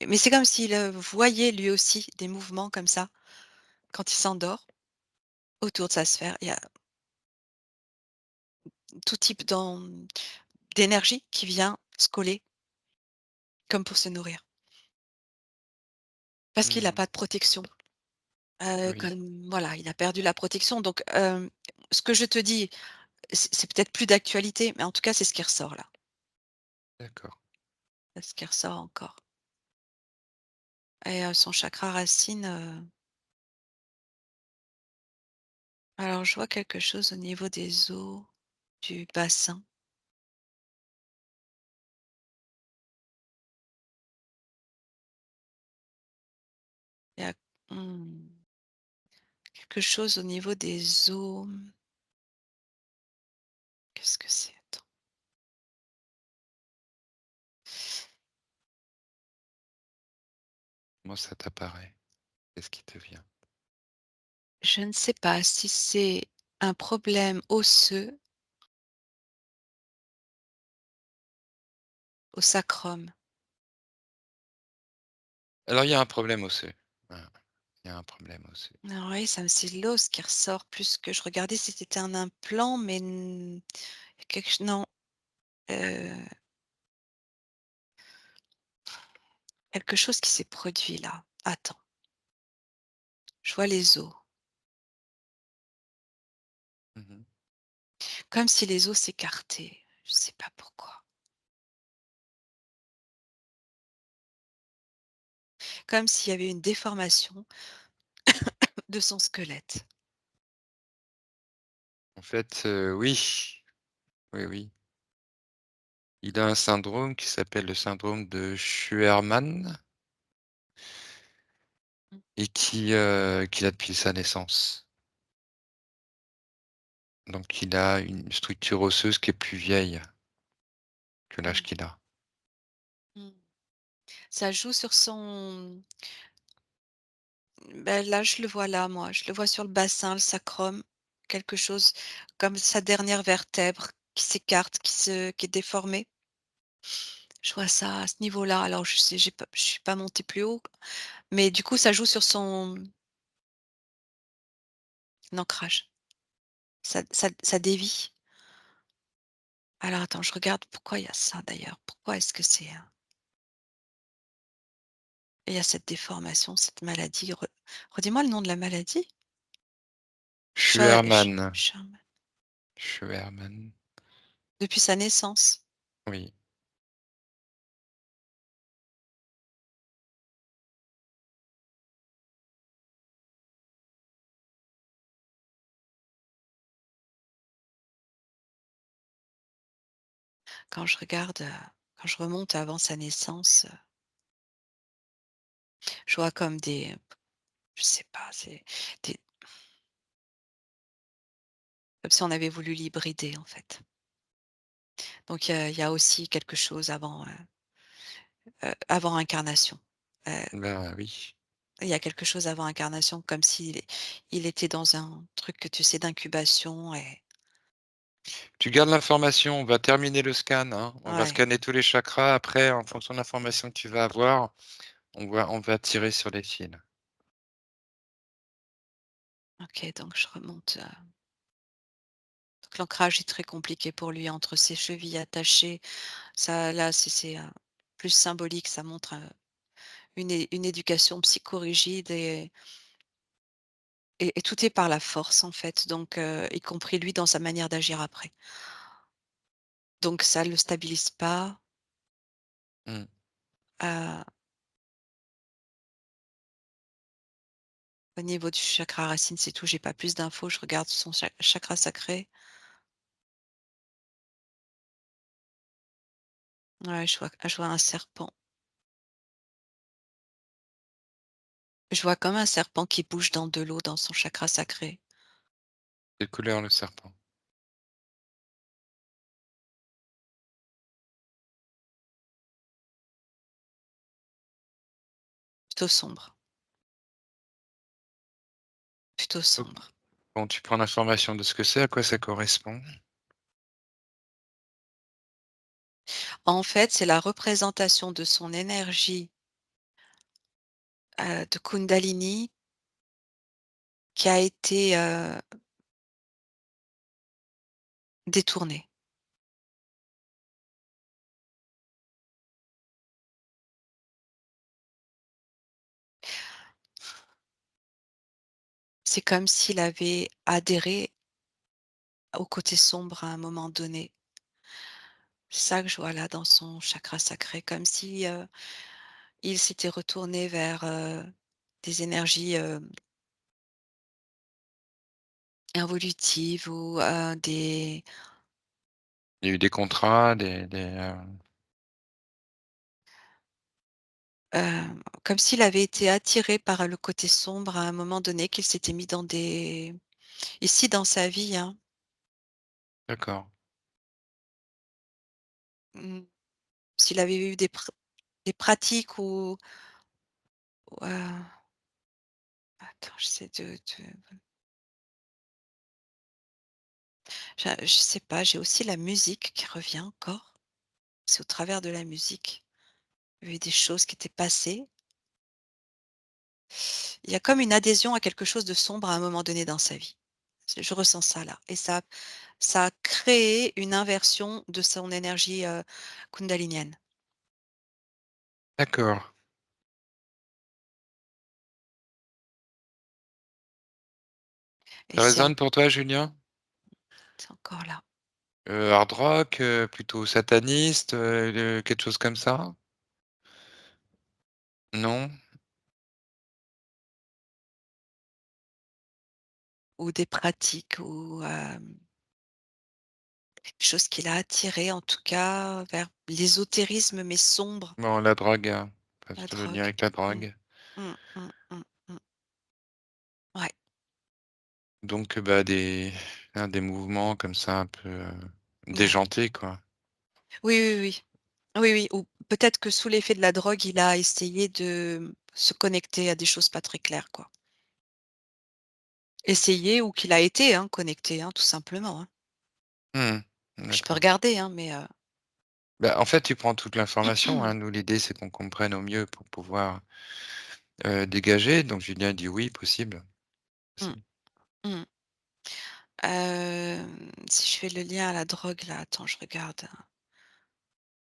mais c'est comme s'il, voyait lui aussi des mouvements comme ça quand il s'endort autour de sa sphère. Il y a tout type d'énergie qui vient se coller comme pour se nourrir. Parce qu'il a Mmh. pas de protection. Oui, Comme voilà, il a perdu la protection donc ce que je te dis, c'est peut-être plus d'actualité, mais en tout cas, c'est ce qui ressort là. d'accord. C'est ce qui ressort encore et son chakra racine, alors je vois quelque chose au niveau des os, du bassin. Il y a, mmh, quelque chose au niveau des os. Qu'est-ce que c'est? Attends. Comment ça t'apparaît? Qu'est-ce qui te vient? Je ne sais pas si c'est un problème osseux au sacrum. Alors il y a un problème osseux. Voilà, il y a un problème osseux. Ah oui, ça c'est l'os qui ressort plus que je regardais si c'était un implant, mais quelque ch non, heu, quelque chose qui s'est produit là. Attends, je vois les os, Mmh. comme si les os s'écartaient. Je sais pas pourquoi. comme s'il y avait une déformation de son squelette. En fait, oui, oui, oui. Il a un syndrome qui s'appelle le syndrome de Schuermann Mmh. et qu'il a depuis sa naissance. Donc il a une structure osseuse qui est plus vieille que l'âge Mmh. qu'il a. Mmh. Ça joue sur son ben, là, je le vois là, moi, je le vois sur le bassin, le sacrum, quelque chose comme sa dernière vertèbre qui s'écarte, qui est déformée. Je vois ça à ce niveau-là. Alors je sais, je suis pas montée plus haut, mais du coup, ça joue sur son ancrage. Ça dévie. Alors attends, je regarde pourquoi il y a ça d'ailleurs. Pourquoi est-ce que c'est, il y a cette déformation, cette maladie? Redis-moi le nom de la maladie? Scha ch Schuermann, Sherman. Schuermann, Depuis sa naissance. oui. Quand je regarde, quand je remonte avant sa naissance, je vois comme des je sais pas, c'est des comme si on avait voulu l'hybrider, en fait. Donc il y a aussi quelque chose avant incarnation. Ben, oui. Il y a quelque chose avant incarnation, comme il était dans un truc, que tu sais, d'incubation et Tu gardes l'information, on va terminer le scan, hein. On va ouais, scanner tous les chakras. Après, en fonction de l'information que tu vas avoir, on va tirer sur les fils. OK, donc je remonte, donc l'ancrage est très compliqué pour lui entre ses chevilles attachées. Ça là, c'est plus symbolique, ça montre, une éducation psychorigide et tout est par la force, en fait, donc y compris lui dans sa manière d'agir après. Donc ça le stabilise pas, Mmh. heu, au niveau du chakra racine, c'est tout, j'ai pas plus d'infos, je regarde son chakra sacré. Ouais, je vois un serpent. Je vois comme un serpent qui bouge dans de l'eau dans son chakra sacré. Quelle couleur le serpent? Plutôt sombre, plutôt Donc sombre. bon, tu prends l'information de ce que c'est, à quoi ça correspond? En fait, c'est la représentation de son énergie, de Kundalini qui a été, détournée. C'est comme s'il avait adhéré au côté sombre à un moment donné. C'est ça que je vois là dans son chakra sacré, comme si, il s'était retourné vers, des énergies, involutives ou, Il y a eu des contrats, comme s'il avait été attiré par le côté sombre à un moment donné, qu'il s'était mis dans des ici dans sa vie, hein, d'accord. mmh, s'il avait eu des pratiques ou, attends, j'essaie je sais pas, j'ai aussi la musique qui revient encore. C'est au travers de la musique. Il y avait des choses qui étaient passées. Il y a comme une adhésion à quelque chose de sombre à un moment donné dans sa vie. Je ressens ça là et ça a créé une inversion de son énergie, kundalinienne D'accord. et Ça résonne pour toi, Julien? c'est encore là. Hard rock, plutôt sataniste, quelque chose comme ça? Non? ou des pratiques ou, quelque chose qui l'a attiré en tout cas vers l'ésotérisme mais sombre, Bon, la drogue, la plutôt le lien drogue. avec la Mmh. drogue. Mmh, mmh, mmh, mmh. Ouais, Donc, bah, des mouvements comme ça un peu, ouais. déjantés, quoi. Oui, oui, oui. Oui, oui, ou peut-être que sous l'effet de la drogue, il a essayé de se connecter à des choses pas très claires, quoi. Essayer ou qu'il a été, hein, connecté, hein, tout simplement, hein. Mmh. Je peux D'accord. regarder, hein, mais Bah, en fait, tu prends toute l'information, hein. Nous, l'idée, c'est qu'on comprenne au mieux pour pouvoir, dégager. Donc Julien dit: «Oui, possible, mmh, possible». mmh. Si je fais le lien à la drogue là, attends, je regarde.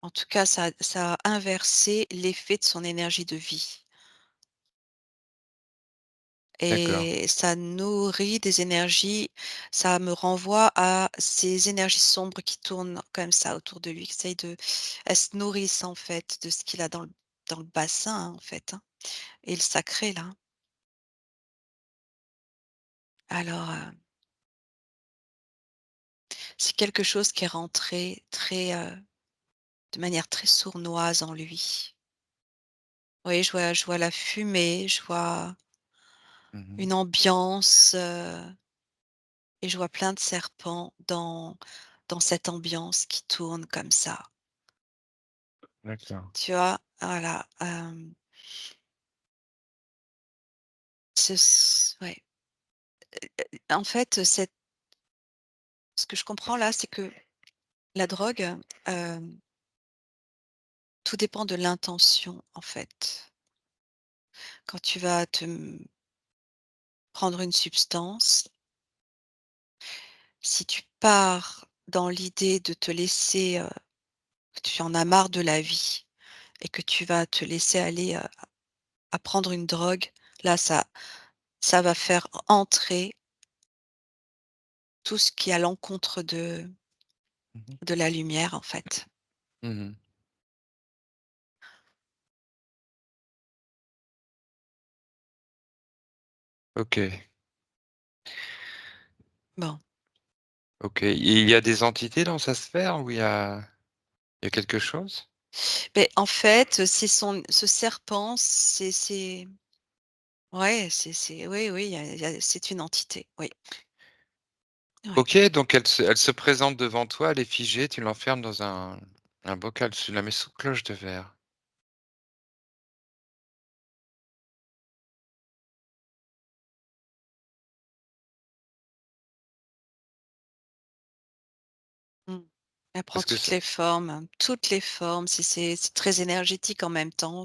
En tout cas, ça a inversé l'effet de son énergie de vie D'accord. et ça nourrit des énergies, ça me renvoie à ces énergies sombres qui tournent comme ça autour de lui, qui essayent de elles se nourrissent en fait de ce qu'il a dans le bassin, hein, en fait, hein, et le sacré là. Alors, c'est quelque chose qui est rentré très, de manière très sournoise en lui. Oui, je vois la fumée, je vois Mmh. une ambiance, et je vois plein de serpents dans cette ambiance qui tourne comme ça. D'accord. Tu vois? Voilà, ouais. En fait, ce que je comprends là, c'est que la drogue, hem, tout dépend de l'intention, en fait. Quand tu vas prendre une substance, si tu pars dans l'idée de te laisser, que tu en as marre de la vie et que tu vas te laisser aller, à prendre une drogue, là, ça va faire entrer tout ce qui est à l'encontre Mmh. de la lumière, en fait. Mmh. OK, Bon, OK. Il y a des entités dans sa sphère où il y a quelque chose? mais en fait, c'est ce serpent, c'est ouais, c'est oui, oui, c'est une entité, oui, oui. OK, donc elle se présente devant toi, elle est figée, tu l'enfermes dans un bocal, tu la mets sous cloche de verre. Mmh. Elle prend Parce que ça toutes les formes, c'est très énergétique en même temps,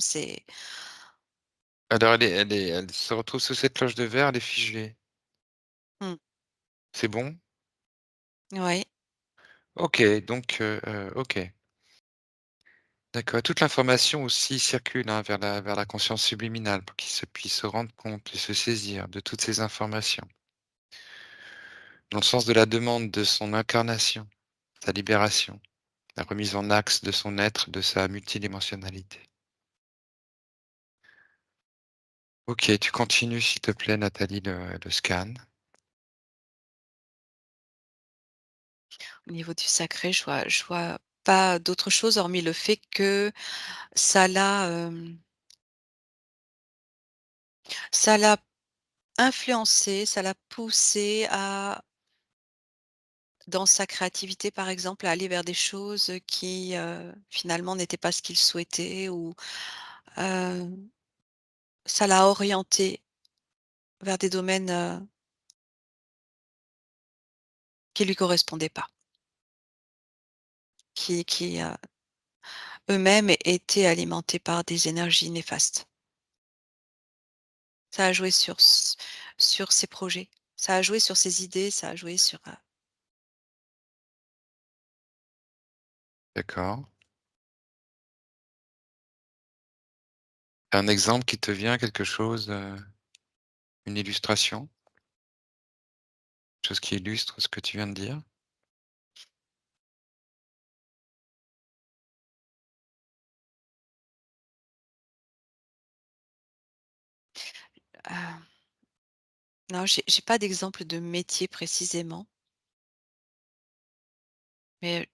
alors elle se retrouve sous cette cloche de verre, elle est figée. mmh, C'est bon? oui, OK, donc OK. D'accord, toute l'information aussi circule, hein, vers la conscience subliminale pour qu'il se puisse se rendre compte et se saisir de toutes ces informations, dans le sens de la demande de son incarnation, sa libération, la remise en axe de son être, de sa multidimensionnalité. OK, tu continues s'il te plaît Nathalie le scan. au niveau du sacré, je vois pas d'autre chose hormis le fait que ça l'a, ça l'a influencé, ça l'a poussé à dans sa créativité, par exemple, à aller vers des choses qui, finalement n'étaient pas ce qu'il souhaitait ou, heu, ça l'a orienté vers des domaines, qui lui correspondaient pas, qui eux-mêmes étaient alimentés par des énergies néfastes. Ça a joué sur ses projets, ça a joué sur ses idées, ça a joué sur, D'accord. Un exemple qui te vient, quelque chose, une illustration? Chose qui illustre ce que tu viens de dire? Non, j'ai pas d'exemple de métier précisément, mais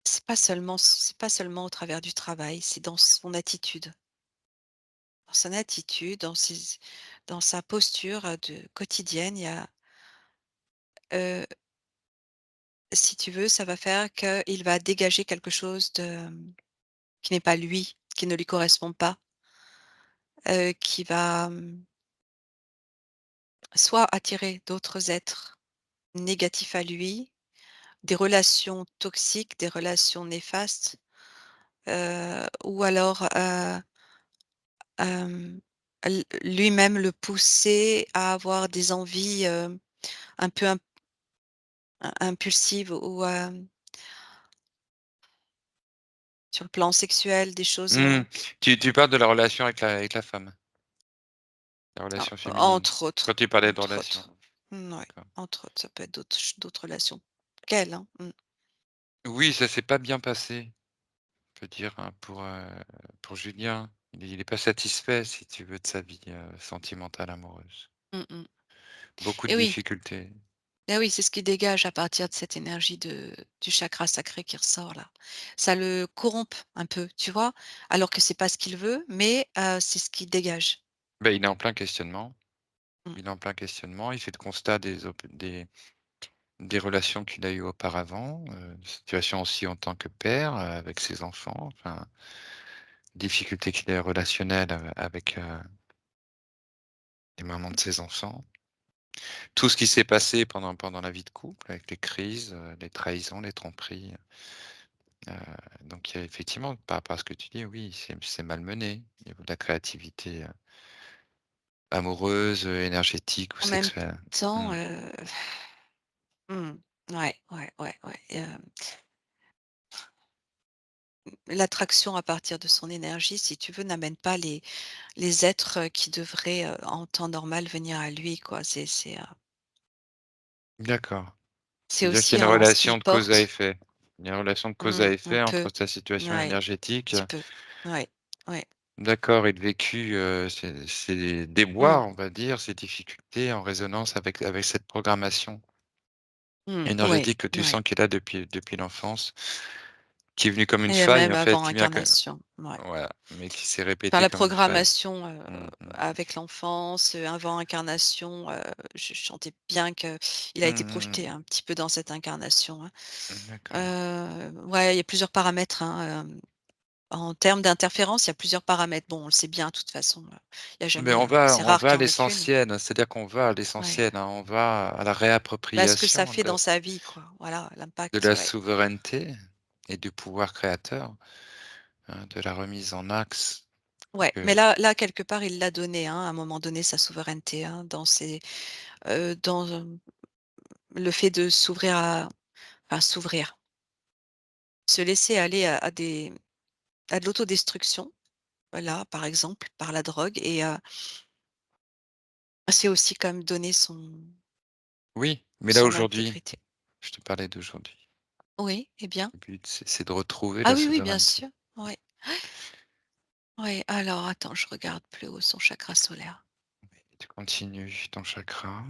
c'est pas seulement au travers du travail, c'est dans son attitude. Dans son attitude, dans sa posture, de quotidienne, il y a, heu, si tu veux, ça va faire qu'il va dégager quelque chose qui n'est pas lui, qui ne lui correspond pas, qui va, soit attirer d'autres êtres négatifs à lui, des relations toxiques, des relations néfastes, ou alors, lui-même le pousser à avoir des envies, un peu impulsives ou, sur le plan sexuel, des choses, Mmh. Tu parles de la relation avec la femme, la relation féminine? entre autres, Quand tu parlais de entre relation, autres. Ouais, d'accord. entre autres, ça peut être d'autres relations qu'elle, hein. Oui, ça s'est pas bien passé, on peut dire, hein, pour Julien. Il est pas satisfait, si tu veux, de sa vie, sentimentale amoureuse. Mmh mh. Beaucoup de Et oui, difficultés. et oui, c'est ce qui dégage à partir de cette énergie du chakra sacré qui ressort là. Ça le corrompt un peu, tu vois? Alors que c'est pas ce qu'il veut, mais c'est ce qu'il dégage. Ben il est en plein questionnement. Mmh. Il est en plein questionnement. Il fait le constat des relations qu'il a eues auparavant, situation aussi en tant que père, avec ses enfants, enfin, difficultés qu'il a relationnelles, avec, les mamans de ses enfants. Tout ce qui s'est passé pendant la vie de couple avec les crises, les trahisons, les tromperies, donc il y a effectivement, par rapport à ce que tu dis, oui, c'est malmené au niveau de la créativité, amoureuse, énergétique ou En même sexuelle. temps, Mmh. mmh, ouais, ouais, ouais, ouais, l'attraction à partir de son énergie, si tu veux, n'amène pas les êtres, qui devraient, en temps normal venir à lui, quoi. D'accord. C'est C'est-à-dire qu'il aussi y a une ce qu'il relation de cause à porte. effet. Il y a une relation de cause à On effet peut. entre sa situation Ouais, énergétique, tu peux. Ouais, ouais. d'accord, et le vécu, ses Mmh, déboires, on va dire, ses difficultés en résonance avec cette programmation ouais, énergétique que tu ouais, sens qu'il a depuis l'enfance, qui est venue comme une et faille même en fait, avant qui vient que incarnation, ouais. voilà, mais qui s'est Enfin, répétée la comme une faille. programmation, Mmh mh. avec l'enfance, avant incarnation, je sentais bien qu'il a été Mmh projeté un petit peu dans cette incarnation, hein. D'accord. Ouais, il y a plusieurs paramètres, hein, en termes d'interférence, il y a plusieurs paramètres. Bon, on le sait bien de toute façon, il y a Mais jamais, c'est on rare va à qu'il y en ait qu'une. l'essentiel, c'est-à-dire qu'on va à Ouais. l'essentiel, hein, on va à la Bah, ce que ça réappropriation fait dans sa vie, quoi. Voilà, de l'impact, la ouais. souveraineté et du pouvoir créateur, hein, de la remise en axe Ouais, mais que là, quelque part, il l'a donné, hein, à un moment donné, sa souveraineté, hein, dans, le fait de s'ouvrir enfin s'ouvrir, se laisser aller à de l'autodestruction, voilà, par exemple, par la drogue et c'est aussi comme donner oui, mais là son aujourd'hui, intégrité. je te parlais d'aujourd'hui. Oui, eh bien? Le but, c'est de retrouver Ah la oui, oui, bien souveraineté. sûr. Oui. Oui, alors attends, je regarde plus haut son chakra solaire. Et tu continues ton chakra,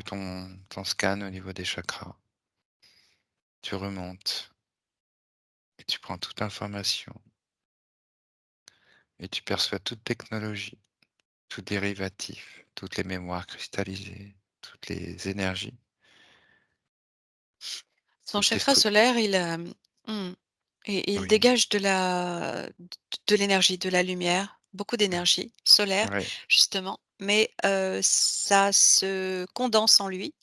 ton scan au niveau des chakras. Tu remontes et tu prends toute information et tu perçois toute technologie, tout dérivatif, toutes les mémoires cristallisées, toutes les énergies, Son toutes les chakra structures. solaire, mmh, et il Oui, dégage de l'énergie, de la lumière, beaucoup d'énergie solaire, oui, justement, mais ça se condense en lui,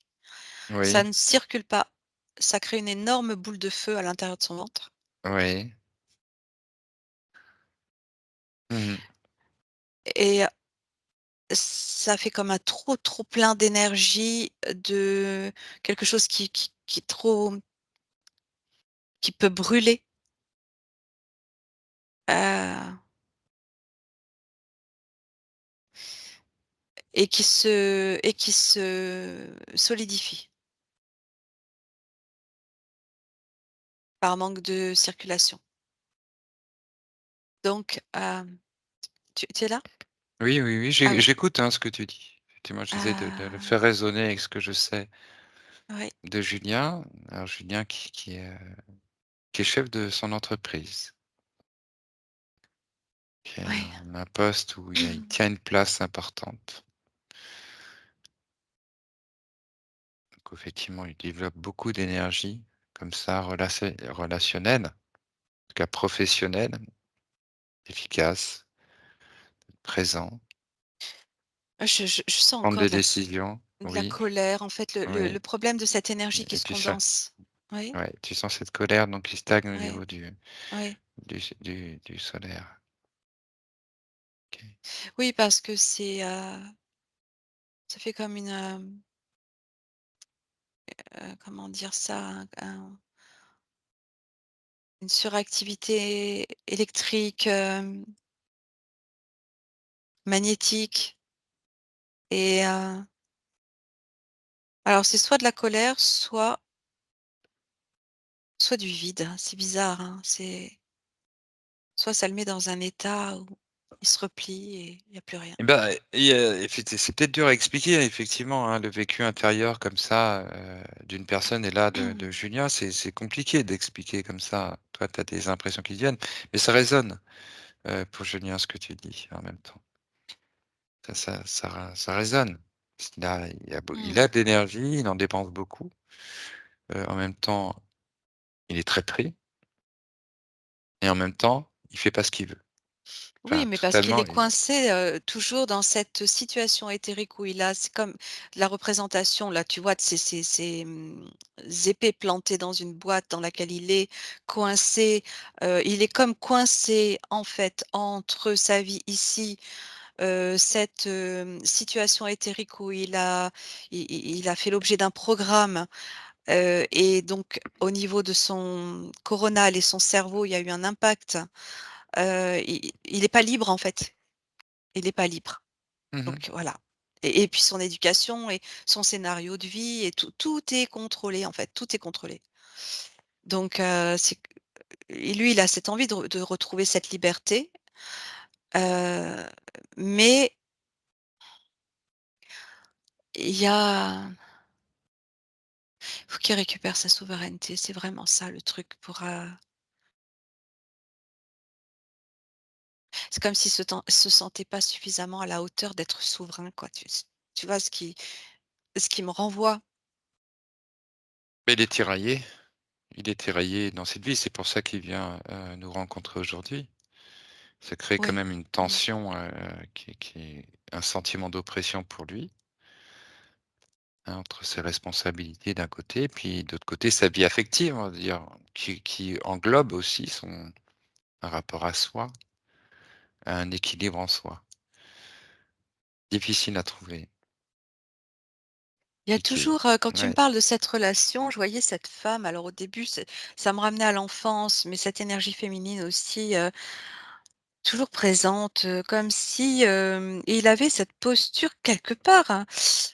ça oui, ne circule pas, ça crée une énorme boule de feu à l'intérieur de son ventre oui. Mmh. et ça fait comme un trop, trop plein d'énergie, de quelque chose qui est trop qui peut brûler, heu et qui se solidifie par manque de circulation. Donc, tu es là? Oui, oui, oui, Ah oui. j'écoute, hein, ce que tu dis. Effectivement, j'essaie de le Heu, faire résonner avec ce que je sais oui, de Julien. Alors Julien qui est chef de son entreprise, qui est oui. en un poste où il tient une place importante. Donc effectivement, il développe beaucoup d'énergie comme ça, relationnelle, en tout cas professionnelle, efficace, présent, Je sens prendre encore des décisions. de la Oui, colère. En fait, oui, le problème de cette énergie qui et se condense. Oui, tu sens cette colère donc qui stagne au oui, niveau oui. du solaire. OK. Oui, parce que ça fait comme comment dire ça? Une suractivité électrique, magnétique et alors c'est soit de la colère, soit du vide. C'est bizarre, hein, soit ça le met dans un état où il se replie et il y a plus rien. Et bah, c'est peut-être dur à expliquer effectivement, hein, le vécu intérieur comme ça, d'une personne et là de Julien, c'est compliqué d'expliquer comme ça. Toi, tu as des impressions qui viennent, mais ça résonne, pour Julien ce que tu dis en même temps. Ça résonne. Parce il Mmh. a de l'énergie, il en dépense beaucoup, en même temps, il est très pris et en même temps, il fait pas ce qu'il veut. Oui, Enfin mais parce qu'il totalement est et coincé, toujours dans cette situation éthérique où il a c'est comme la représentation là, tu vois, de ces épées plantées dans une boîte dans laquelle il est coincé, il est comme coincé, en fait, entre sa vie ici, cette, situation éthérique où il a fait l'objet d'un programme, et donc au niveau de son coronal et son cerveau, il y a eu un impact, il est pas libre, en fait. Il est pas libre. mmh. Donc voilà et puis son éducation et son scénario de vie et tout est contrôlé, en fait, tout est contrôlé. Donc c'est et lui, il a cette envie de retrouver cette liberté, heu, mais il y a faut qu'il récupère sa souveraineté, c'est vraiment ça le truc pour, c'est comme s'il se sentait pas suffisamment à la hauteur d'être souverain, quoi. Tu vois ce qui me renvoie? Mais il est tiraillé dans cette vie, c'est pour ça qu'il vient, nous rencontrer aujourd'hui. Ça crée quand Oui. même une Mmh. tension, qui est un sentiment d'oppression pour lui, hein, entre ses responsabilités d'un côté, puis d'autre côté sa vie affective, on va dire, qui englobe aussi un rapport à soi, un équilibre en soi. Difficile à trouver Il y a et qui toujours, quand tu me ouais. parles de cette relation, je voyais cette femme, alors au début, ça me ramenait à l'enfance, mais cette énergie féminine aussi, toujours présente, comme si, et il avait cette posture quelque part, hein,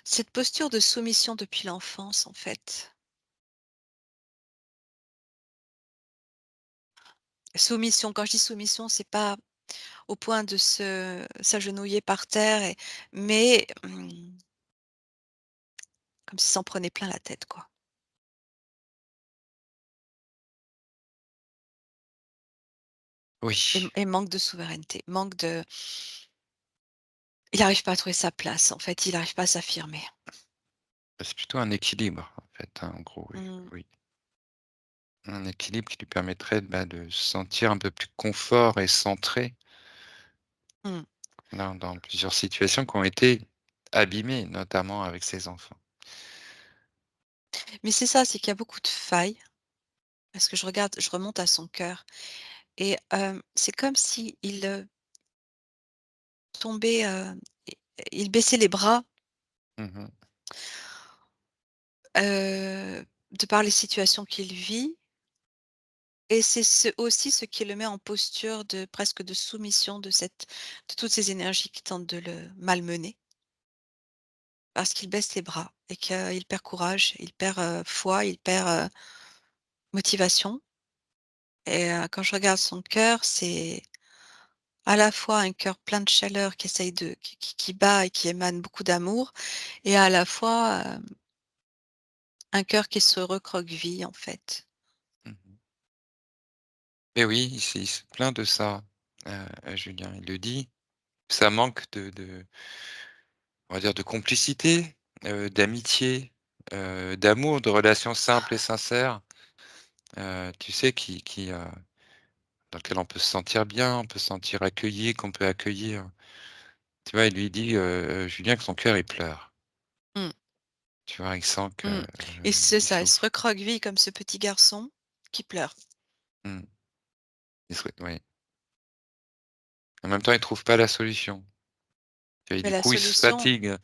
cette posture de soumission depuis l'enfance, en fait. Soumission, quand je dis soumission, c'est pas au point de s'agenouiller par terre mais, comme s'il s'en prenait plein la tête, quoi Oui, et manque de souveraineté, manque de il n'arrive pas à trouver sa place, en fait, il n'arrive pas à s'affirmer. c'est plutôt un équilibre en fait, hein, en gros, oui, Mmh. oui. Un équilibre qui lui permettrait, bah, de se sentir un peu plus confort et centré Mmh. dans plusieurs situations qui ont été abîmées, notamment avec ses enfants. Mais c'est ça, c'est qu'il y a beaucoup de failles, parce que je remonte à son cœur et c'est comme si tombait, i il baissait les bras, Mmh. de par les situations qu'il vit et c'est aussi ce qui le met en posture de presque de soumission de toutes ces énergies qui tentent de le malmener. Parce qu'il baisse les bras et qu'il perd courage, il perd, foi, il perd, motivation et quand je regarde son cœur, à la fois un cœur plein de chaleur qui essaye de qui bat et qui émane beaucoup d'amour et à la fois, un cœur qui se recroqueville, en fait. Mmh. Et oui, il se plaint de ça, Julien. Il le dit. Ça manque de on va dire de complicité, d'amitié, d'amour, de relations simples et sincères, tu sais dans lequel on peut se sentir bien, on peut se sentir accueilli, qu'on peut accueillir. Tu vois? Il lui dit, Julien, que son cœur il pleure. Mmh, Tu vois? Il sent que, mmh et c'est il ça, il se souffre. recroqueville comme ce petit garçon qui pleure. Mmh. Oui. En même temps, il trouve pas la solution. Tu vois? Et Mais du la coup, il se solution, fatigue.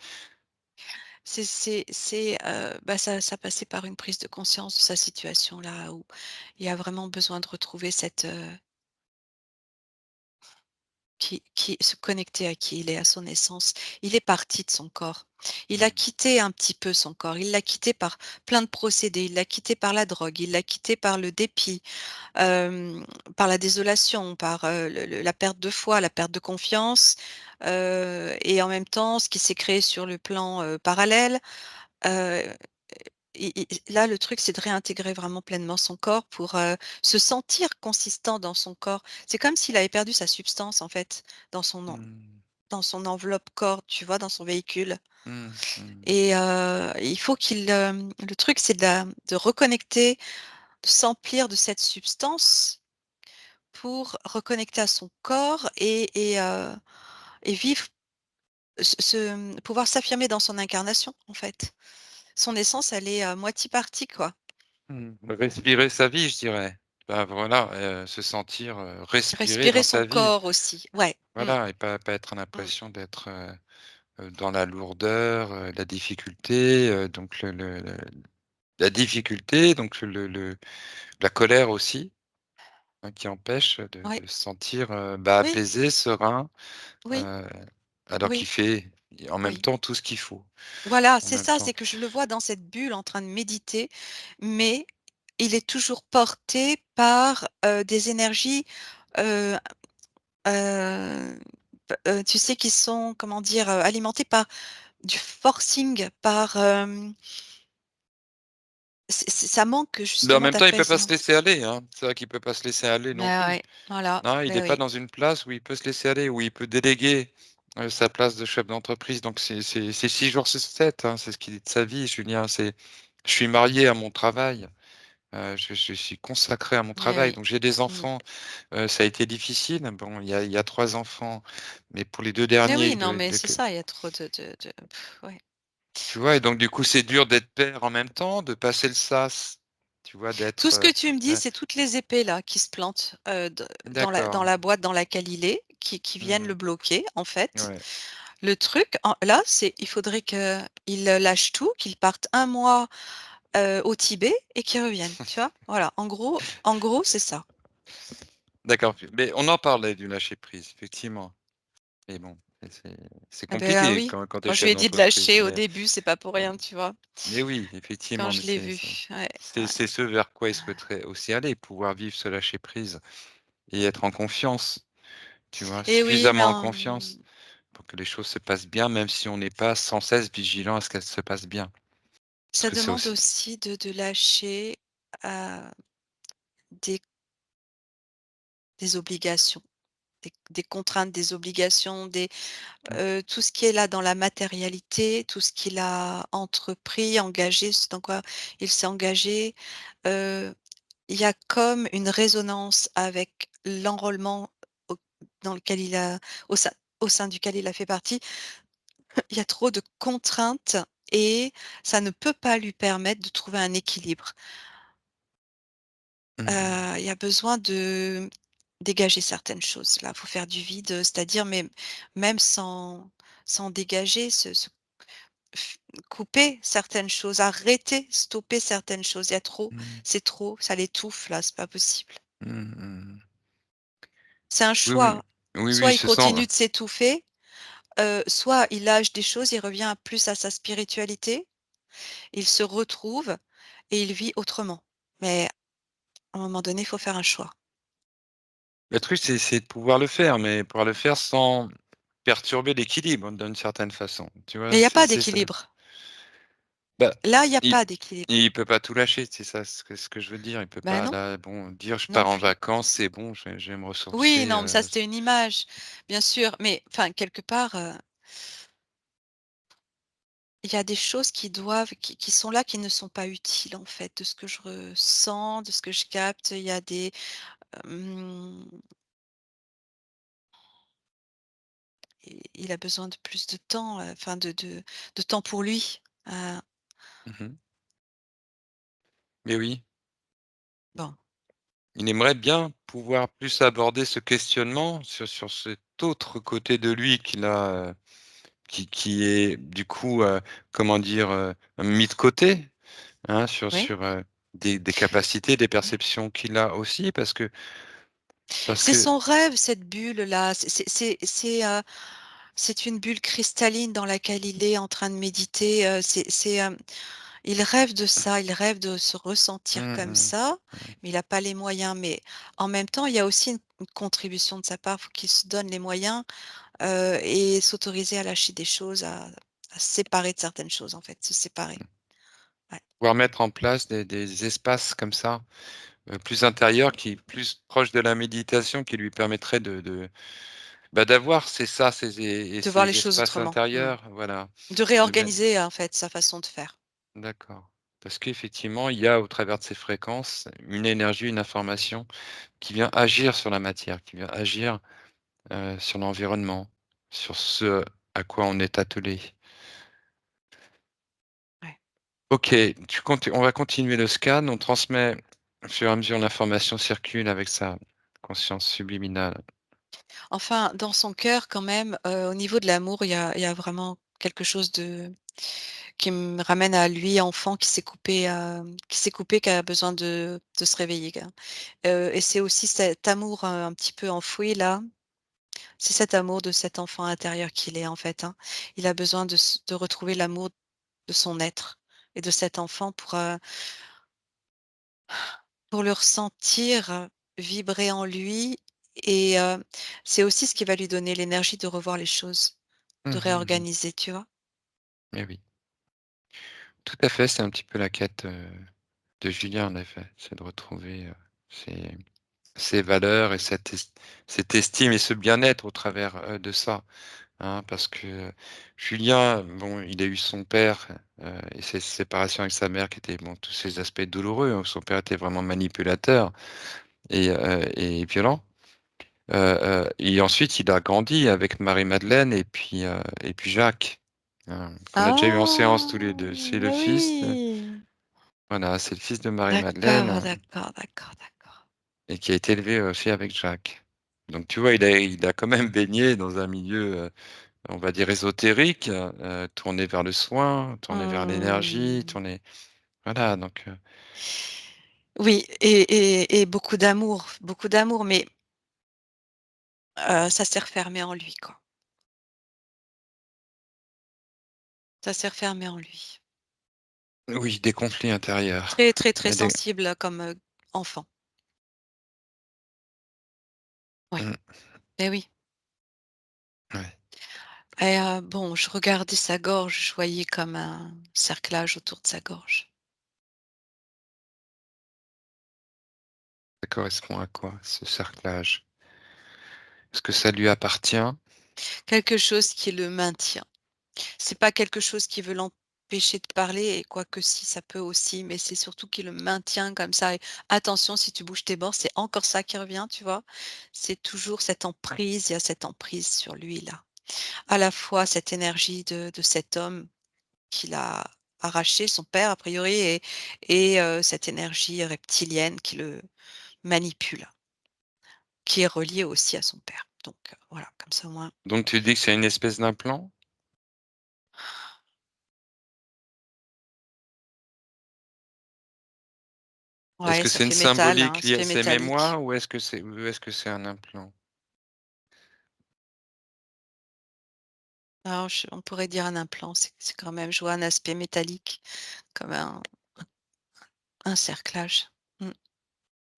bah, ça passait par une prise de conscience de sa situation là où il a vraiment besoin de retrouver cette, qui se connecter à qui il est, à son essence. Il est parti de son corps. Il a Mmh. quitté un petit peu son corps. Il l'a quitté par plein de procédés. Il l'a quitté par la drogue, il l'a quitté par le dépit, hem, par la désolation, par, le la perte de foi, la perte de confiance, et en même temps, ce qui s'est créé sur le plan, parallèle. Heu, i Là, le truc, c'est de réintégrer vraiment pleinement son corps pour, se sentir consistant dans son corps. C'est comme s'il avait perdu sa substance, en fait, dans son en Mmh. dans son enveloppe corps, tu vois? Dans son véhicule Mmh. Mmh. et il faut le truc, c'est de reconnecter, de s'emplir de cette substance pour reconnecter à son corps et vivre pouvoir s'affirmer dans son incarnation, en fait. Son essence, elle est, moitié partie, quoi. Mmh. Respirer sa vie, je dirais. Bah, voilà, se sentir, respirer Respirer dans son sa vie. corps aussi. Ouais. Mmh. Voilà et pas être Mmh. l'impression d'être, dans la lourdeur, la difficulté, donc la difficulté, donc la colère aussi, hein, qui empêche Ouais. de se sentir, bah, Oui, apaisé, serein, oui, heu, alors qu'il oui, fait en même oui. temps tout ce qu'il faut, Voilà, en c'est même ça, temps. c'est que je le vois dans cette bulle en train de méditer, mais il est toujours porté par, des énergies, heu heu tu sais, qui sont, comment dire? Alimentées par du forcing, par, ça manque Mais en justement même temps, il peut pas se d'apaisement. laisser aller, hein. C'est vrai qu'il peut pas se laisser aller non Ah plus. ouais, voilà, Non, il beh est pas oui. dans une place où il peut se laisser aller, où il peut déléguer, sa place de chef d'entreprise. Donc c'est 6 jours sur 7, hein, c'est ce qu'il dit de sa vie, Julien. C'est: «Je suis marié à mon travail, je suis consacré à mon Eh travail». oui. Donc j'ai des Mmh. enfants, ça a été difficile. Bon, il y a 3 enfants, mais pour les 2 Eh oui, derniers non, mais c'est ça, il y a trop ouais. tu vois? Et donc du coup, c'est dur d'être père en même temps, de passer le sas, tu vois? Tout D'être, ce que tu me dis, heu c'est toutes les épées là qui se plantent, d dans d'accord. la boîte dans laquelle il est, qui viennent le Mmh. bloquer, en fait. Ouais. Le truc en là, c'est il faudrait qu'il, lâche tout, qu'il parte un mois, au Tibet et qu'il revienne, tu vois? Voilà, en gros, c'est ça. D'accord, mais on en parlait du lâcher prise, effectivement. Mais bon, c'est Ah beh, compliqué oui, quand tu es quand je lui chef ai dit de d'entreprise, lâcher au début, c'est pas pour rien, tu vois? mais oui, Quand effectivement, mais je l'ai vu, ouais, ouais. c'est ce vers quoi il souhaiterait aussi aller, pouvoir vivre ce lâcher prise et être en confiance, tu vois? Et oui, mais Suffisamment en confiance pour que les choses se passent bien, même si on n'est pas sans cesse vigilant à ce qu'elles se passent bien. Parce ça que c'est demande aussi aussi de lâcher, heu, des obligations, des contraintes, des obligations, mmh, tout ce qui est là dans la matérialité, tout ce qu'il a entrepris, engagé, ce dans quoi il s'est engagé, heu, il y a comme une résonance avec l'enrôlement au dans lequel il a au sein au sein duquel il a fait partie. Il y a trop de contraintes et ça ne peut pas lui permettre de trouver un équilibre. mmh Il y a besoin de dégager certaines choses là. Il faut faire du vide, c'est-à-dire même sans dégager, se f couper certaines choses, arrêter, stopper certaines choses. Il y a trop, mmh, c'est trop, ça l'étouffe là, c'est pas possible. mmh, mmh. C'est un Oui, oui. choix. Oui, oui, Soit il il se sent continue de s'étouffer, soit il lâche des choses, il revient plus à sa spiritualité, il se retrouve et il vit autrement. Mais à un moment donné, il faut faire un choix. Le truc, c'est de pouvoir le faire, mais pouvoir le faire sans perturber l'équilibre d'une certaine façon, tu Mais vois? il y a pas C'est ça. d'équilibre. Bah, Là, il y a il pas d'équilibre. il peut pas tout lâcher, c'est ça ce que je veux dire. Il peut Ben pas non, là, bon, dire: «Je non pars en plus. vacances, c'est bon, je vais me Oui, ressourcer, non, mais ça, c'était une image, bien sûr, mais enfin, quelque part, il y a des choses qui sont là, qui ne sont pas utiles, en fait, de ce que je ressens, de ce que je capte. Il y a des, hem, il a besoin de plus de temps, enfin de temps pour lui. Mmh. Mais oui, Bon, il aimerait bien pouvoir plus aborder ce questionnement sur cet autre côté de lui qu'il a, qui est du coup, comment dire? Mis de côté, hein, oui. des capacités, des perceptions qu'il a aussi parce C'est que son rêve, cette bulle-là. C'est une bulle cristalline dans laquelle il est en train de méditer, il rêve de ça, il rêve de se ressentir mmh comme mh. ça, mais il a pas les moyens. Mais en même temps, il y a aussi une contribution de sa part. Faut qu'il se donne les moyens, et s'autoriser à lâcher des choses, à se séparer de certaines choses, en fait, se séparer. Ouais. Pouvoir mettre en place des espaces comme ça, plus intérieurs, qui plus proches de la méditation, qui lui permettraient bah, d'avoir De voir les ces choses espaces autrement. Mmh. intérieurs, voilà. De De bien réorganiser, en fait, sa façon de faire. d'accord. Parce qu'effectivement, il y a au travers de ces fréquences, une énergie, une information qui vient agir sur la matière, qui vient agir, sur l'environnement, sur ce à quoi on est attelé. Ouais. OK, on va continuer le scan, on transmet au fur et à mesure l'information circule avec sa conscience subliminale. Enfin, dans son cœur quand même, au niveau de l'amour, il y a vraiment quelque chose qui me ramène à lui enfant qui s'est coupé, qui a besoin de se réveiller, quoi. Et c'est aussi cet amour, un petit peu enfoui là, c'est cet amour de cet enfant intérieur qu'il est en fait, hein. Il a besoin de retrouver l'amour de son être et de cet enfant pour le ressentir, vibrer en lui. Et c'est aussi ce qui va lui donner l'énergie de revoir les choses, de Mmh mh. réorganiser, tu vois? Eh oui, tout à fait, c'est un petit peu la quête, de Julien en effet. C'est de retrouver, ses ses valeurs et cette estime et ce bien-être au travers, de ça, hein. Parce que Julien, bon, il a eu son père, et ses séparations avec sa mère qui étaient, bon, tous ces aspects douloureux, hein. Son père était vraiment manipulateur et violent. Et ensuite il a grandi avec Marie-Madeleine et puis Jacques, qu'on a déjà eu en séance tous les Ah! 2. C'est le Mais fils de oui! voilà, c'est le fils de D'accord, Marie-Madeleine d'accord, d'accord, d'accord. et qui a été élevé aussi avec Jacques. Donc tu vois, il a quand même baigné dans un milieu, on va dire ésotérique, tourné vers le soin, tourné vers l'énergie, Mmh. tourné voilà donc Oui, et beaucoup d'amour, mais ça s'est refermé en lui, quoi. Ça s'est refermé en lui. oui, des conflits intérieurs. Très, très, très Il y a des sensible comme, enfant. Ouais. mmh, Et oui. ouais. Et bon, je regardais sa gorge, je voyais comme un cerclage autour de sa gorge. Ça correspond à quoi ce cerclage? Est-ce que ça lui appartient? Quelque chose qui le maintient. C'est pas quelque chose qui veut l'empêcher de parler, et quoique si, ça peut aussi, mais c'est surtout qui le maintient comme ça. Et attention, si tu bouges tes bords, c'est encore ça qui revient, tu vois? C'est toujours cette emprise, il y a cette emprise sur lui là. À la fois cette énergie de cet homme qu'il a arraché, son père a priori, et cette énergie reptilienne qui le manipule, qui est reliée aussi à son père. Donc voilà, comme ça au moins. Donc tu dis que c'est une espèce d'implant? Est-ce Ouais, que ça c'est une fait métal, hein, symbolique ça liée à fait ses métallique. mémoires ou est-ce que c'est un implant? Alors on pourrait dire un implant, c'est quand même, je vois un aspect métallique, comme un cerclage. Mmh.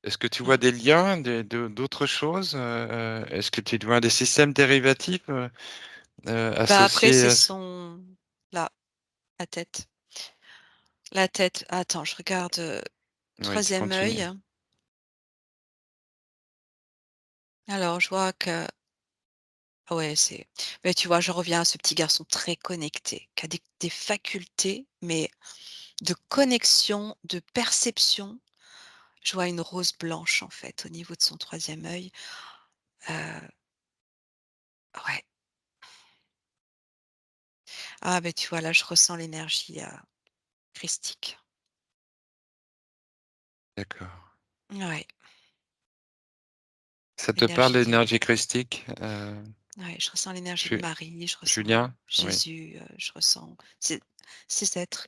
Est-ce que tu Mmh. vois des liens, d'autres choses? Est-ce que tu vois des systèmes dérivatifs, Bah, après associés c'est à son là, la tête. La tête, attends, je regarde, oui, tu 3e continues. œil. Alors je vois que ouais, c'est mais tu vois, je reviens à ce petit garçon très connecté, qui a des facultés, mais de connexion, de perception. Je vois une rose blanche, en fait, au niveau de son 3e œil. Heu, ouais. Ah, beh, tu vois, là, je ressens l'énergie, christique. D'accord. Ouais, Ça te parle l'énergie, l'énergie christique, ouais, je ressens l'énergie de Ju Marie, je ressens Julien? Oui. Jésus, je ressens ces êtres.